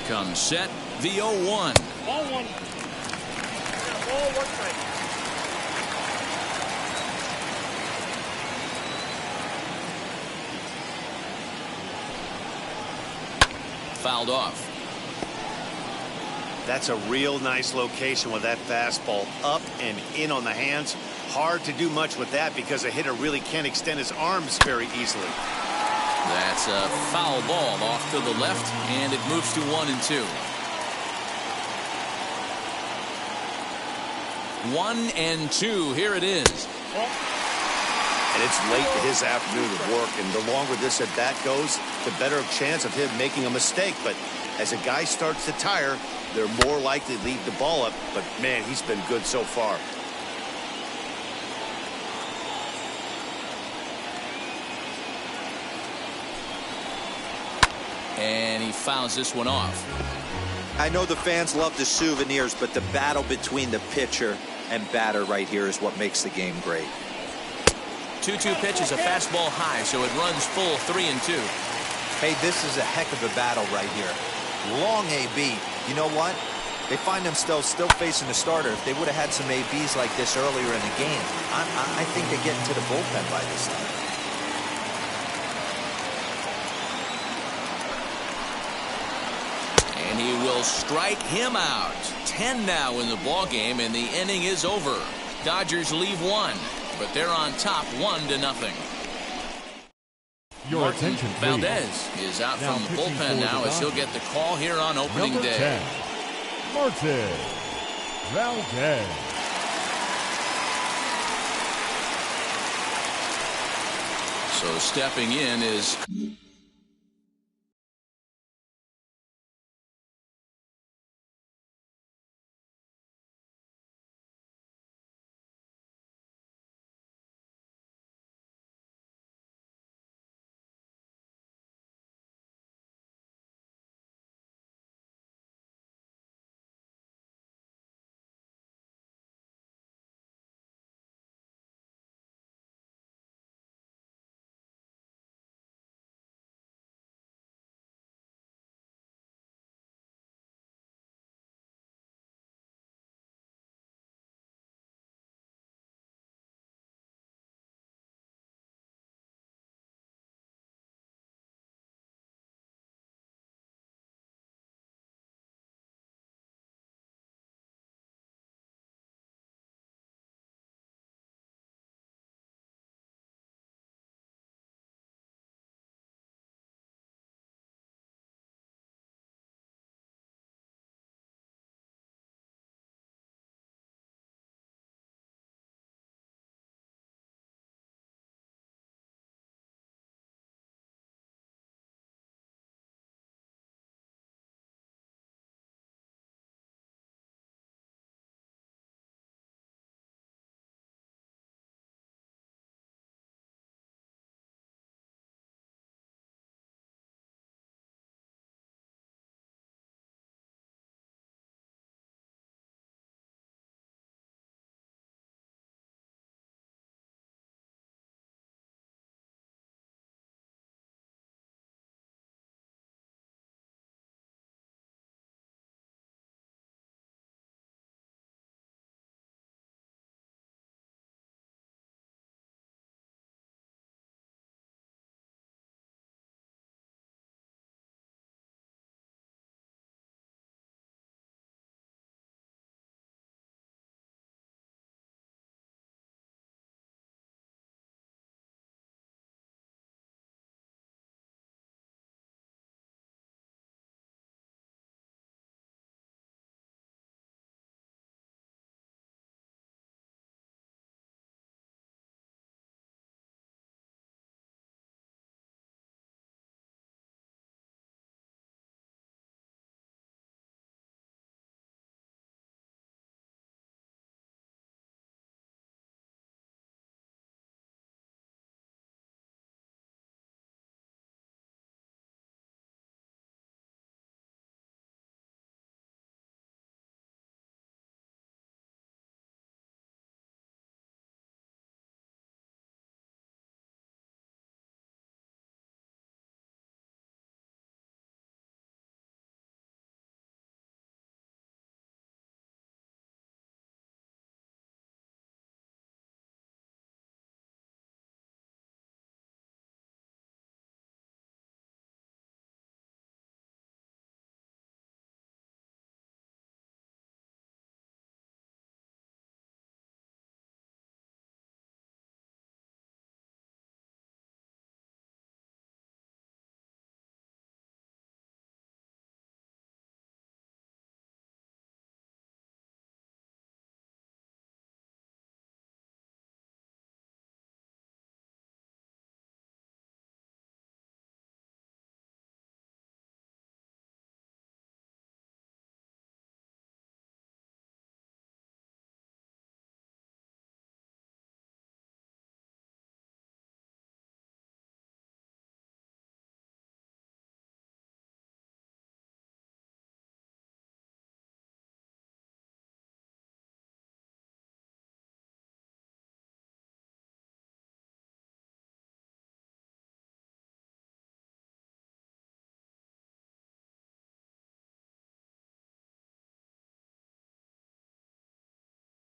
[SPEAKER 1] Comes set. The 0-1.
[SPEAKER 6] Ball one. Ball one strike.
[SPEAKER 1] Fouled off.
[SPEAKER 2] That's a real nice location with that fastball up and in on the hands. Hard to do much with that because a hitter really can't extend his arms very easily.
[SPEAKER 1] That's a foul ball off to the left, and it moves to 1-2. 1-2. Here it is.
[SPEAKER 2] And it's late to his afternoon of work, and the longer this at bat goes, the better a chance of him making a mistake. But as a guy starts to tire, they're more likely to leave the ball up. But man, he's been good so far.
[SPEAKER 1] And he fouls this one off.
[SPEAKER 4] I know the fans love the souvenirs, but the battle between the pitcher and batter right here is what makes the game great.
[SPEAKER 1] 2-2 pitch is a fastball high, so it runs full 3-2.
[SPEAKER 4] Hey, this is a heck of a battle right here. Long AB. You know what? They find themselves still facing the starter. If they would have had some ABs like this earlier in the game, I think they get into the bullpen by this time.
[SPEAKER 1] And he will strike him out. 10 now in the ball game, and the inning is over. Dodgers leave one, but they're on top 1-0.
[SPEAKER 3] Your attention, please.
[SPEAKER 1] Valdez is out
[SPEAKER 3] Now
[SPEAKER 1] from the
[SPEAKER 3] pitching
[SPEAKER 1] bullpen
[SPEAKER 3] for
[SPEAKER 1] now
[SPEAKER 3] the
[SPEAKER 1] as he'll
[SPEAKER 3] Dodgers.
[SPEAKER 1] get the call here on opening
[SPEAKER 3] Number
[SPEAKER 1] day.
[SPEAKER 3] 10, Martin Valdez.
[SPEAKER 1] So stepping in is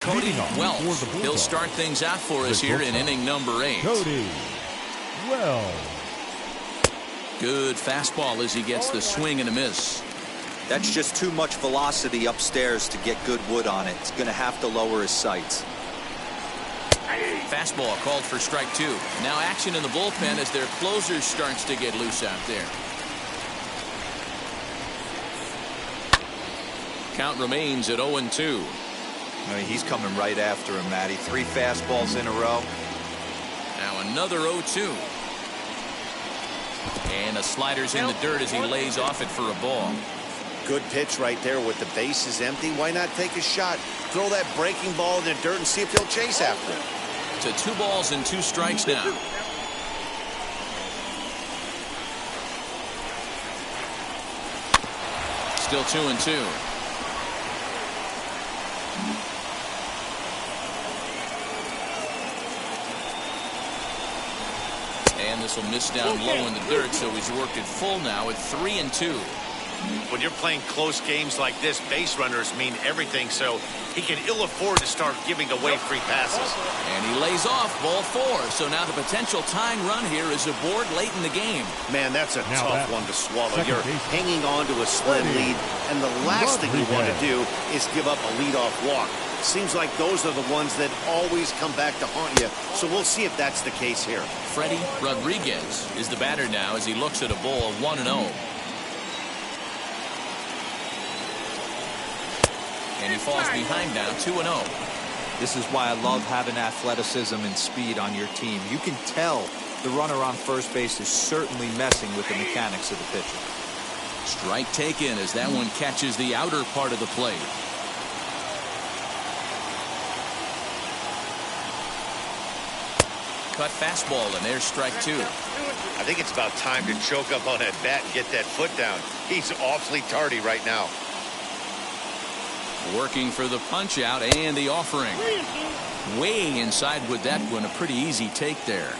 [SPEAKER 1] Cody Wells. He'll start things out for us here in inning number 8.
[SPEAKER 3] Cody Wells.
[SPEAKER 1] Good fastball as he gets the swing and a miss.
[SPEAKER 4] That's just too much velocity upstairs to get good wood on it. It's going to have to lower his sights.
[SPEAKER 1] Fastball called for strike 2. Now action in the bullpen as their closer starts to get loose out there. Count remains at 0-2.
[SPEAKER 4] I mean, he's coming right after him, Matty. 3 fastballs in a row.
[SPEAKER 1] Now another 0-2. And a slider's in the dirt as he lays off it for a ball.
[SPEAKER 2] Good pitch right there with the bases empty. Why not take a shot? Throw that breaking ball in the dirt and see if he'll chase after it.
[SPEAKER 1] To 2 balls and 2 strikes now. Still 2-2. And this will miss down low in the dirt, so he's worked it full now at 3-2.
[SPEAKER 2] When you're playing close games like this, base runners mean everything, so he can ill afford to start giving away free passes.
[SPEAKER 1] And he lays off ball 4, so now the potential tying run here is aboard late in the game.
[SPEAKER 2] Man, that's a tough one to swallow. You're
[SPEAKER 3] baseman.
[SPEAKER 2] hanging on to a slim lead, and the last thing you want to do is give up a leadoff walk. Seems like those are the ones that always come back to haunt you, so we'll see if that's the case here.
[SPEAKER 1] Freddie Rodriguez is the batter now as he looks at a ball of 1-0. And he falls behind now 2-0.
[SPEAKER 4] This is why I love having athleticism and speed on your team. You can tell the runner on first base is certainly messing with the mechanics of the pitcher.
[SPEAKER 1] Strike taken as that one catches the outer part of the plate. Cut fastball, and there's strike 2.
[SPEAKER 2] I think it's about time to choke up on that bat and get that foot down. He's awfully tardy right now.
[SPEAKER 1] Working for the punch out and the offering. Way inside with that one. A pretty easy take there.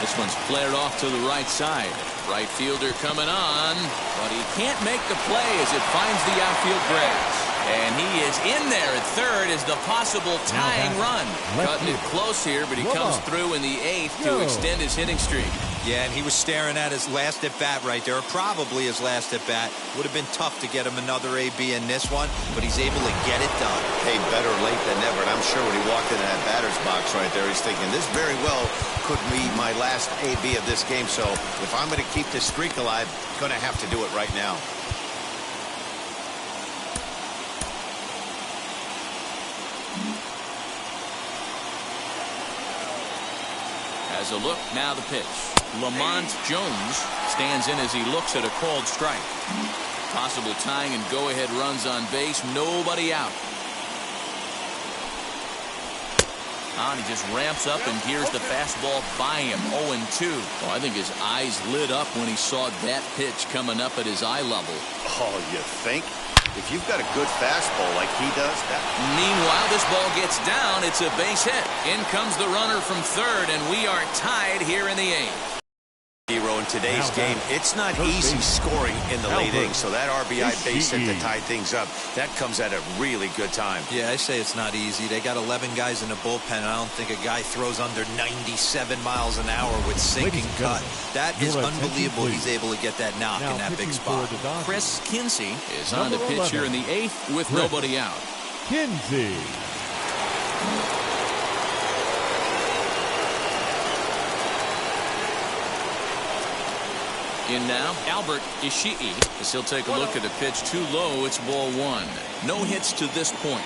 [SPEAKER 1] This one's flared off to the right side. Right fielder coming on, but he can't make the play as it finds the outfield grass. And he is in there at third as the possible tying run. Cutting it close here, but he comes through in the 8th to extend his hitting streak.
[SPEAKER 4] Yeah, and he was staring at his last at-bat right there, or probably his last at-bat. Would have been tough to get him another AB in this one, but he's able to get it done.
[SPEAKER 5] Hey, better late than never. And I'm sure when he walked into that batter's box right there, he's thinking, this very well could be my last AB of this game. So if I'm going to keep this streak alive, I'm going to have to do it right now.
[SPEAKER 1] As a look, now the pitch. Lamont Jones stands in as he looks at a called strike. Possible tying and go-ahead runs on base. Nobody out. On, he just ramps up and gears the fastball by him. 0-2. Well, I think his eyes lit up when he saw that pitch coming up at his eye level.
[SPEAKER 2] Oh, you think? If you've got a good fastball like he does, that...
[SPEAKER 1] Meanwhile, this ball gets down. It's a base hit. In comes the runner from third, and we are tied here in the 8th.
[SPEAKER 5] Hero in today's game, it's not easy scoring in the late innings, so that RBI base hit to tie things up, that comes at a really good time.
[SPEAKER 4] Yeah, I say it's not easy. They got 11 guys in the bullpen, and I don't think a guy throws under 97 miles an hour with sinking cut. That is unbelievable. He's able to get that knock in that big spot.
[SPEAKER 1] Chris Kinsey is on the pitch here in the 8th with nobody out.
[SPEAKER 3] Kinsey.
[SPEAKER 1] In now, Albert Ishii, as he'll take a look at a pitch too low. It's ball 1. No hits to this point.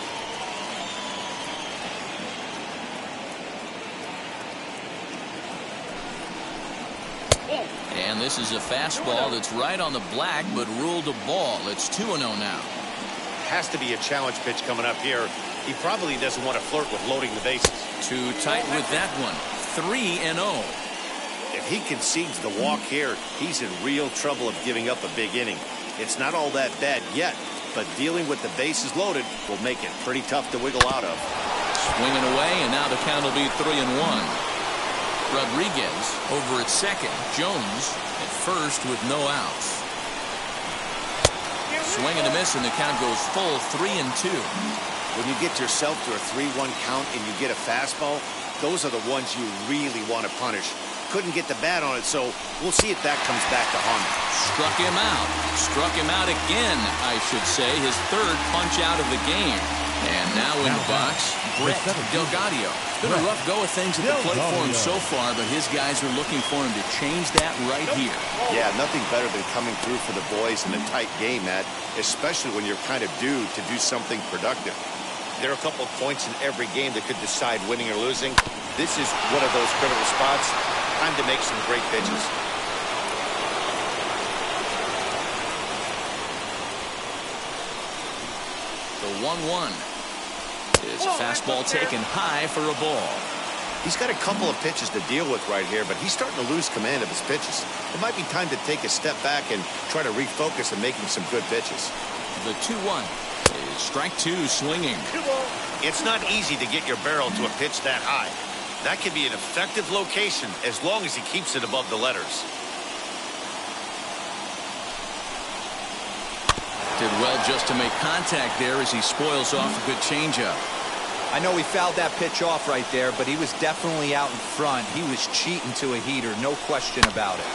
[SPEAKER 1] And this is a fastball that's right on the black, but ruled a ball. It's 2-0 now.
[SPEAKER 2] Has to be a challenge pitch coming up here. He probably doesn't want to flirt with loading the bases.
[SPEAKER 1] Too tight with that one. 3-0.
[SPEAKER 2] If he concedes the walk here, he's in real trouble of giving up a big inning. It's not all that bad yet, but dealing with the bases loaded will make it pretty tough to wiggle out of.
[SPEAKER 1] Swinging away, and now the count will be 3-1. Rodriguez over at second. Jones at first with no outs. swing and a miss, and the count goes full 3-2.
[SPEAKER 2] When you get yourself to a 3-1 count and you get a fastball, those are the ones you really want to punish. Couldn't get the bat on it, so we'll see if that comes back to haunt him.
[SPEAKER 1] Struck him out. Struck him out again, I should say. His third punch out of the game. And now in the box, Brett Delgadio. It's been a rough go of things at the plate for him so far, but his guys are looking for him to change that right here.
[SPEAKER 2] Yeah, nothing better than coming through for the boys in a tight game, Matt, especially when you're kind of due to do something productive. There are a couple of points in every game that could decide winning or losing. This is one of those critical spots. Time to make some great pitches.
[SPEAKER 1] The 1-1 is a fastball taken high for a ball.
[SPEAKER 2] He's got a couple of pitches to deal with right here, but he's starting to lose command of his pitches. It might be time to take a step back and try to refocus on making some good pitches.
[SPEAKER 1] The 2-1 is strike two swinging.
[SPEAKER 5] It's not easy to get your barrel to a pitch that high. That can be an effective location as long as he keeps it above the letters.
[SPEAKER 1] Did well just to make contact there as he spoils off a good changeup.
[SPEAKER 4] I know he fouled that pitch off right there, but he was definitely out in front. He was cheating to a heater, no question about it.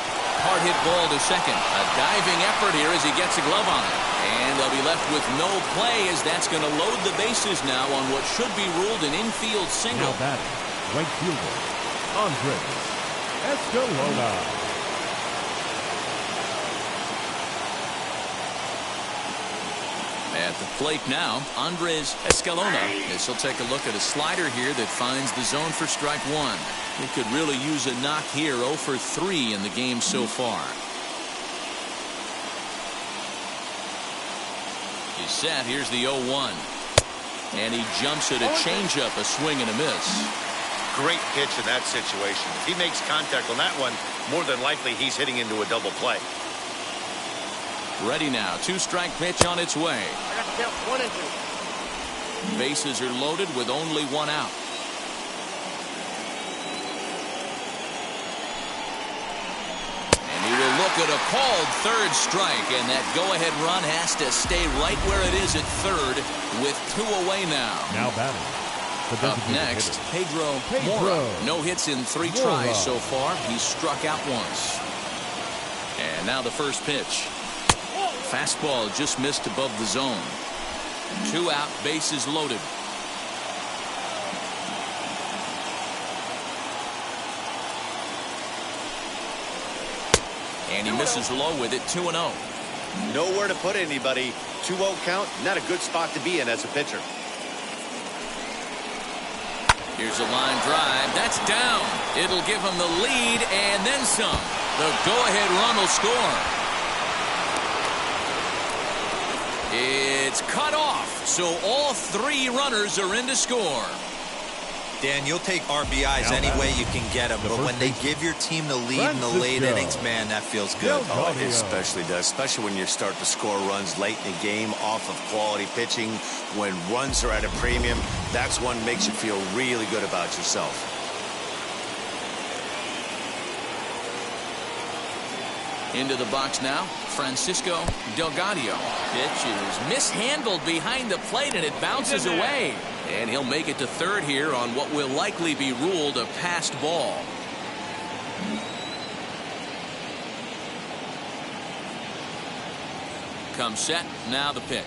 [SPEAKER 1] Hard hit ball to second. A diving effort here as he gets a glove on it. And they'll be left with no play as that's going to load the bases now on what should be ruled an infield single.
[SPEAKER 3] Now batting, right fielder, Andres Escalona.
[SPEAKER 1] At the plate now, Andres Escalona. As he'll take a look at a slider here that finds the zone for strike one. He could really use a knock here. 0 for 3 in the game so far. He's set. Here's the 0-1. And he jumps at a changeup, a swing and a miss.
[SPEAKER 5] Great pitch in that situation. If he makes contact on that one, more than likely he's hitting into a double play.
[SPEAKER 1] Ready now. 2-strike pitch on its way.
[SPEAKER 6] I got to count 1 and 2.
[SPEAKER 1] Bases are loaded with only one out. And he will look at a called third strike, and that go-ahead run has to stay right where it is at third with 2 away now.
[SPEAKER 3] Now batting.
[SPEAKER 1] Up next, Pedro Mora. No hits in 3 tries so far. He's struck out once. And now the first pitch. Fastball just missed above the zone. 2 out, bases loaded. And he misses low with it. 2-0.
[SPEAKER 2] Nowhere to put anybody. 2-0 count, not a good spot to be in as a pitcher.
[SPEAKER 1] Here's a line drive. That's down. It'll give him the lead and then some. The go-ahead run will score. It's cut off, so all 3 runners are in to score.
[SPEAKER 4] Dan, you'll take RBIs any way you can get them, but when they give your team the lead in the late innings, man, that feels good.
[SPEAKER 5] Oh, it especially does, especially when you start to score runs late in the game off of quality pitching. When runs are at a premium, that's one that makes you feel really good about yourself.
[SPEAKER 1] Into the box now, Francisco Delgadio. Pitch is mishandled behind the plate, and it bounces away. And he'll make it to third here on what will likely be ruled a passed ball. Comes set, now the pitch.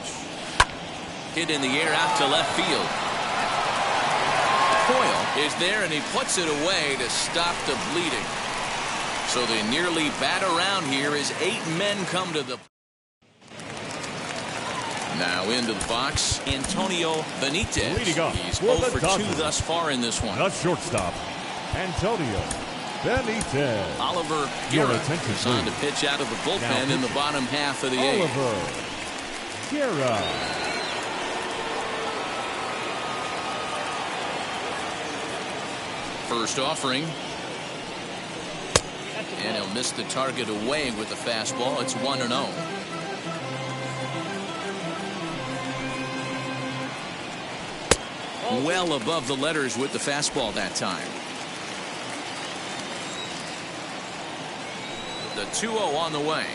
[SPEAKER 1] Hit in the air out to left field. Coyle is there, and he puts it away to stop the bleeding. So they nearly bat around here as 8 men come to the. Now into the box, Antonio Benitez.
[SPEAKER 3] Leading off
[SPEAKER 1] He's
[SPEAKER 3] for
[SPEAKER 1] 0
[SPEAKER 3] the
[SPEAKER 1] for 2
[SPEAKER 3] Dodgers.
[SPEAKER 1] thus far in this one.
[SPEAKER 3] The shortstop, Antonio Benitez.
[SPEAKER 1] Oliver
[SPEAKER 3] Your
[SPEAKER 1] Guerra
[SPEAKER 3] attention,
[SPEAKER 1] is on to
[SPEAKER 3] please.
[SPEAKER 1] pitch out of the bullpen
[SPEAKER 3] Now
[SPEAKER 1] in the bottom half of the 8th.
[SPEAKER 3] Oliver Guerra.
[SPEAKER 1] First offering. And he'll miss the target away with the fastball. It's 1-0. Well above the letters with the fastball that time. The 2-0 on the way.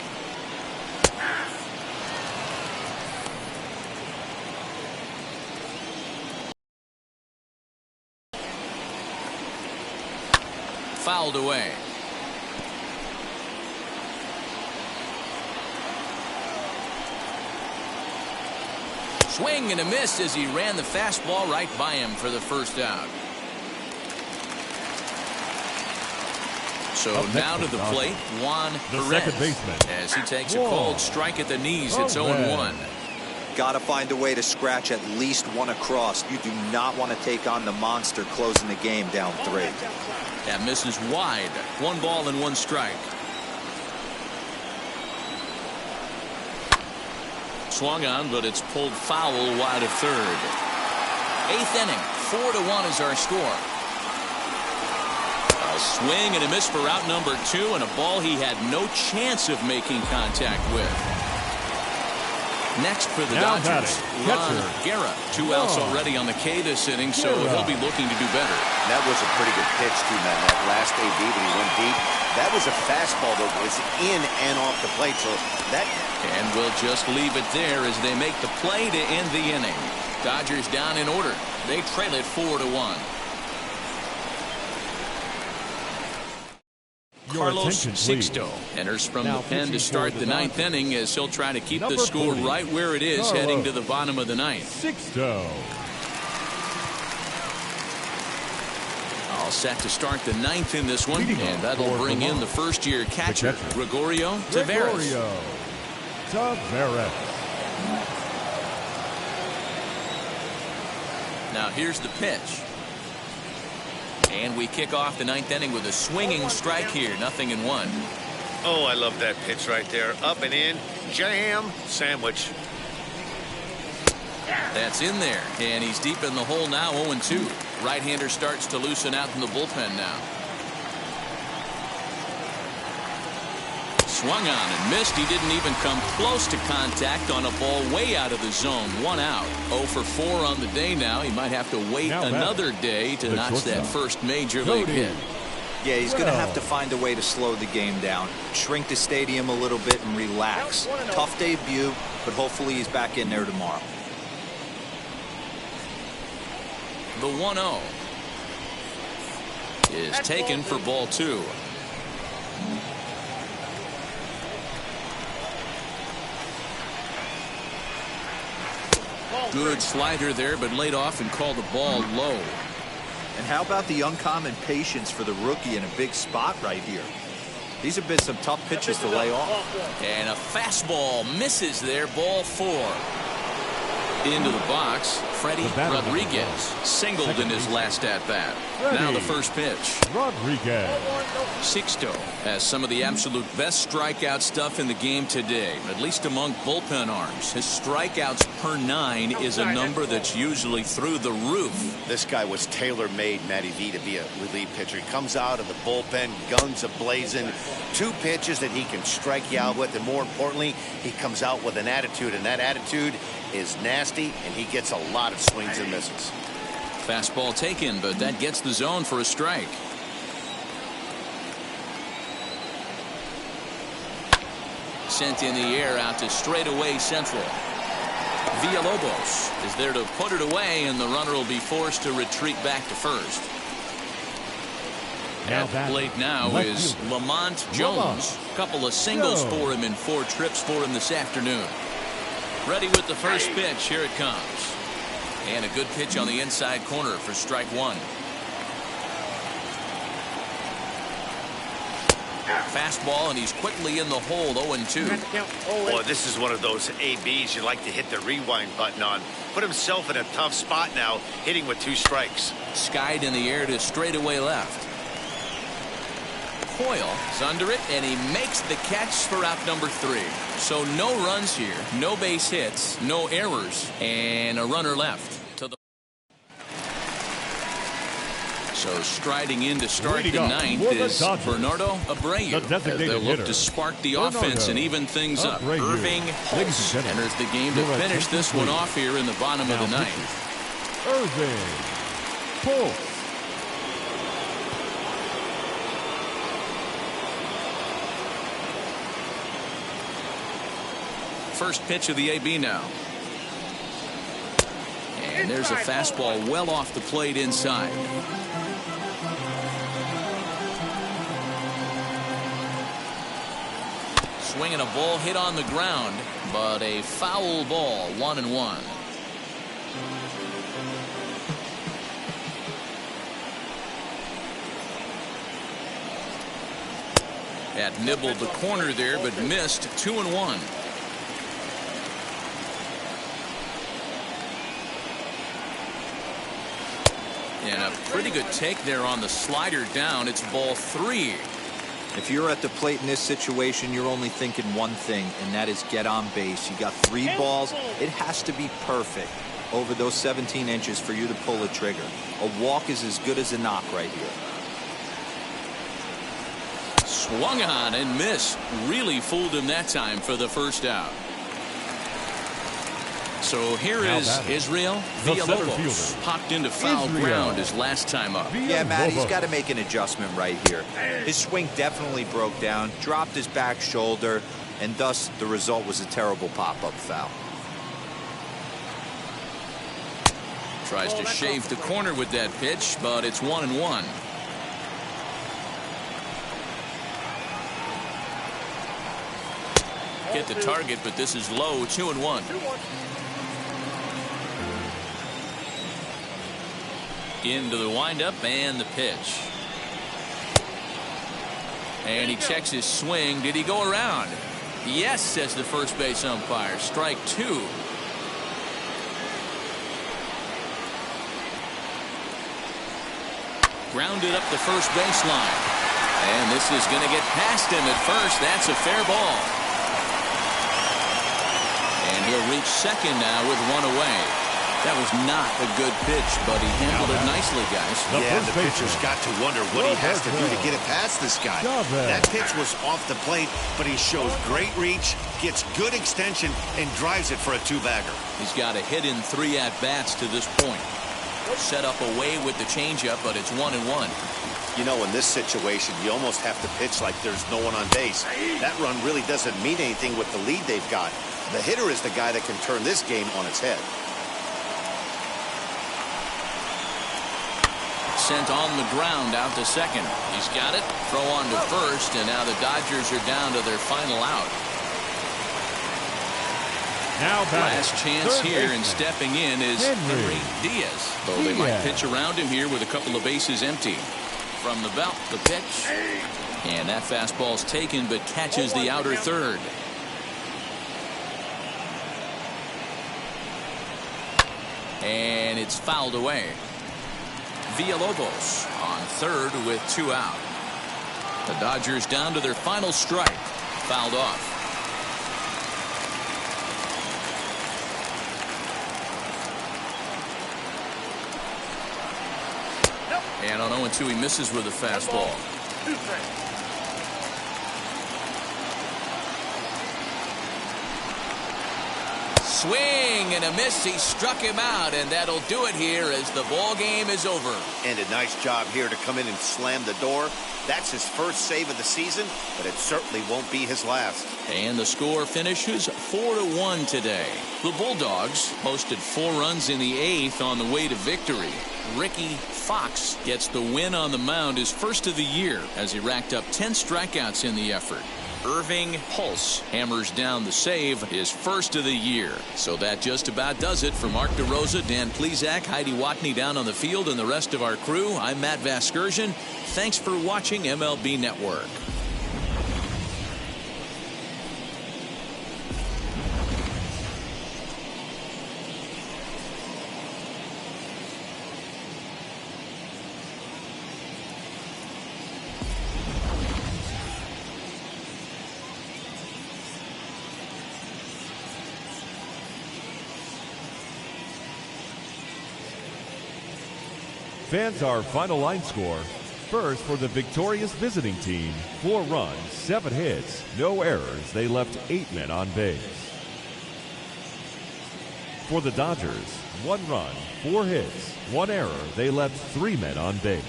[SPEAKER 1] fouled away. Swing and a miss as he ran the fastball right by him for the first out. So now to the plate, Juan Perez, as he takes a cold strike at the knees. It's 0-1.
[SPEAKER 4] Got to find a way to scratch at least one across. You do not want to take on the monster closing the game down 3.
[SPEAKER 1] That misses wide. 1 ball and 1 strike. Swung on, but it's pulled foul wide of third. 8th inning, 4-1 is our score. A swing and a miss for out number 2, and a ball he had no chance of making contact with. Next for the Dodgers, Ron Guerra. 2 outs already on the K this inning, so he'll be looking to do better.
[SPEAKER 2] That was a pretty good pitch, too, man. That last AB when he went deep, that was a fastball that was in and off the plate. So that.
[SPEAKER 1] And we'll just leave it there as they make the play to end the inning. Dodgers down in order. They trail it 4-1. Carlos Sixto enters from the pen to start the 9th inning as he'll try to keep the score right where it is heading to the bottom of the 9th.
[SPEAKER 3] Sixto.
[SPEAKER 1] All set to start the 9th in this one, and that'll bring in the first-year catcher, Gregorio Taveras. Now here's the pitch. And we kick off the 9th inning with a swinging strike here. 0-1.
[SPEAKER 5] Oh, I love that pitch right there. Up and in. Jam. Sandwich.
[SPEAKER 1] That's in there. And he's deep in the hole now. 0-2. Right-hander starts to loosen out in the bullpen now. Swung on and missed. He didn't even come close to contact on a ball way out of the zone. 1 out. 0 for 4 on the day now. He might have to wait another day to notch that first major league hit.
[SPEAKER 4] Yeah, he's going to have to find a way to slow the game down, shrink the stadium a little bit, and relax. Tough debut, but hopefully he's back in there tomorrow.
[SPEAKER 1] The 1-0 is taken for ball 2. Good slider there, but laid off and called the ball low.
[SPEAKER 4] And how about the uncommon patience for the rookie in a big spot right here? These have been some tough pitches to lay off.
[SPEAKER 1] And a fastball misses there. Ball 4. Into the box, Freddie Rodriguez singled in his last at-bat. Now the first pitch.
[SPEAKER 3] Rodriguez.
[SPEAKER 1] Sixto has some of the absolute best strikeout stuff in the game today, at least among bullpen arms. His strikeouts per 9 is a number that's usually through the roof.
[SPEAKER 2] This guy was tailor-made, Matty V, to be a relief pitcher. He comes out of the bullpen, guns a-blazing, 2 pitches that he can strike you out with, and more importantly, he comes out with an attitude, and that attitude is nasty, and he gets a lot of swings and misses.
[SPEAKER 1] Fastball taken, but that gets the zone for a strike. Sent in the air out to straightaway central. Villalobos is there to put it away, and the runner will be forced to retreat back to first. At the plate now is Lamont Jones. A couple of singles for him in 4 trips for him this afternoon. Ready with the first pitch. Here it comes. And a good pitch on the inside corner for strike 1. Fastball, and he's quickly in the hole. 0-2.
[SPEAKER 5] Boy, this is one of those ABs you like to hit the rewind button on. Put himself in a tough spot now, hitting with 2 strikes.
[SPEAKER 1] Skied in the air to straightaway left. Coyle is under it, and he makes the catch for out number 3. So no runs here, no base hits, no errors, and a runner left. So striding in to start the 9th is Bernardo Abreu. They'll look to spark the offense and even things up. Irving Pulse enters the game to finish this one off here in the bottom of the 9th.
[SPEAKER 3] Irving Pulse.
[SPEAKER 1] First pitch of the AB now. And there's a fastball well off the plate inside. Swinging a ball hit on the ground, but a foul ball, 1-1. Had nibbled the corner there, but missed. 2-1. And a pretty good take there on the slider down. It's ball 3.
[SPEAKER 4] If you're at the plate in this situation, you're only thinking one thing, and that is get on base. You got 3 balls. It has to be perfect over those 17 inches for you to pull a trigger. A walk is as good as a knock right here.
[SPEAKER 1] Swung on and missed. Really fooled him that time for the first out. So here is Israel Villalobos. Popped into foul ground his last time up.
[SPEAKER 4] Yeah, Matt, he's got to make an adjustment right here. His swing definitely broke down, dropped his back shoulder, and thus the result was a terrible pop-up foul.
[SPEAKER 1] Tries to shave the corner with that pitch, but it's 1-1. Hit the target, but this is low. 2-1. Into the windup and the pitch. And he checks his swing. Did he go around? Yes, says the first base umpire. Strike 2. Grounded up the first baseline. And this is going to get past him at first. That's a fair ball. And he'll reach second now with 1 away. That was not a good pitch, but he handled it nicely, guys.
[SPEAKER 2] Yeah, the pitcher's got to wonder what he has to do to get it past this guy. That pitch was off the plate, but he shows great reach, gets good extension, and drives it for a 2-bagger.
[SPEAKER 1] He's got a hit in 3 at-bats to this point. Set up away with the changeup, but it's 1-1.
[SPEAKER 2] You know, in this situation, you almost have to pitch like there's no one on base. That run really doesn't mean anything with the lead they've got. The hitter is the guy that can turn this game on its head.
[SPEAKER 1] Sent on the ground out to second. He's got it. Throw on to first, and now the Dodgers are down to their final out.
[SPEAKER 3] Now
[SPEAKER 1] last chance here, and stepping in is Henry Diaz. So they might pitch around him here with a couple of bases empty. From the belt, the pitch. And that fastball's taken, but catches the outer third. And it's fouled away. Villalobos on third with 2 out. The Dodgers down to their final strike. Fouled off. And on 0-2 he misses with a fastball. Swing and a miss. He struck him out, and that'll do it here as the ball game is over.
[SPEAKER 2] And a nice job here to come in and slam the door. That's his first save of the season, but it certainly won't be his last.
[SPEAKER 1] And the score finishes 4-1 today. The Bulldogs posted 4 runs in the 8th on the way to victory. Ricky Fox gets the win on the mound, his first of the year, as he racked up 10 strikeouts in the effort. Irving Pulse hammers down the save, his first of the year. So that just about does it for Mark DeRosa, Dan Plesac, Heidi Watney down on the field, and the rest of our crew. I'm Matt Vasgersian. Thanks for watching MLB Network.
[SPEAKER 3] Fans, our final line score. First, for the victorious visiting team, 4 runs, 7 hits, no errors. They left 8 men on base. For the Dodgers, 1 run, 4 hits, 1 error. They left 3 men on base.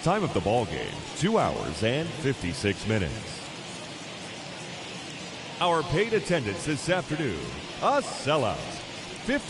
[SPEAKER 3] Time of the ball game, 2 hours and 56 minutes. Our paid attendance this afternoon, a sellout. 50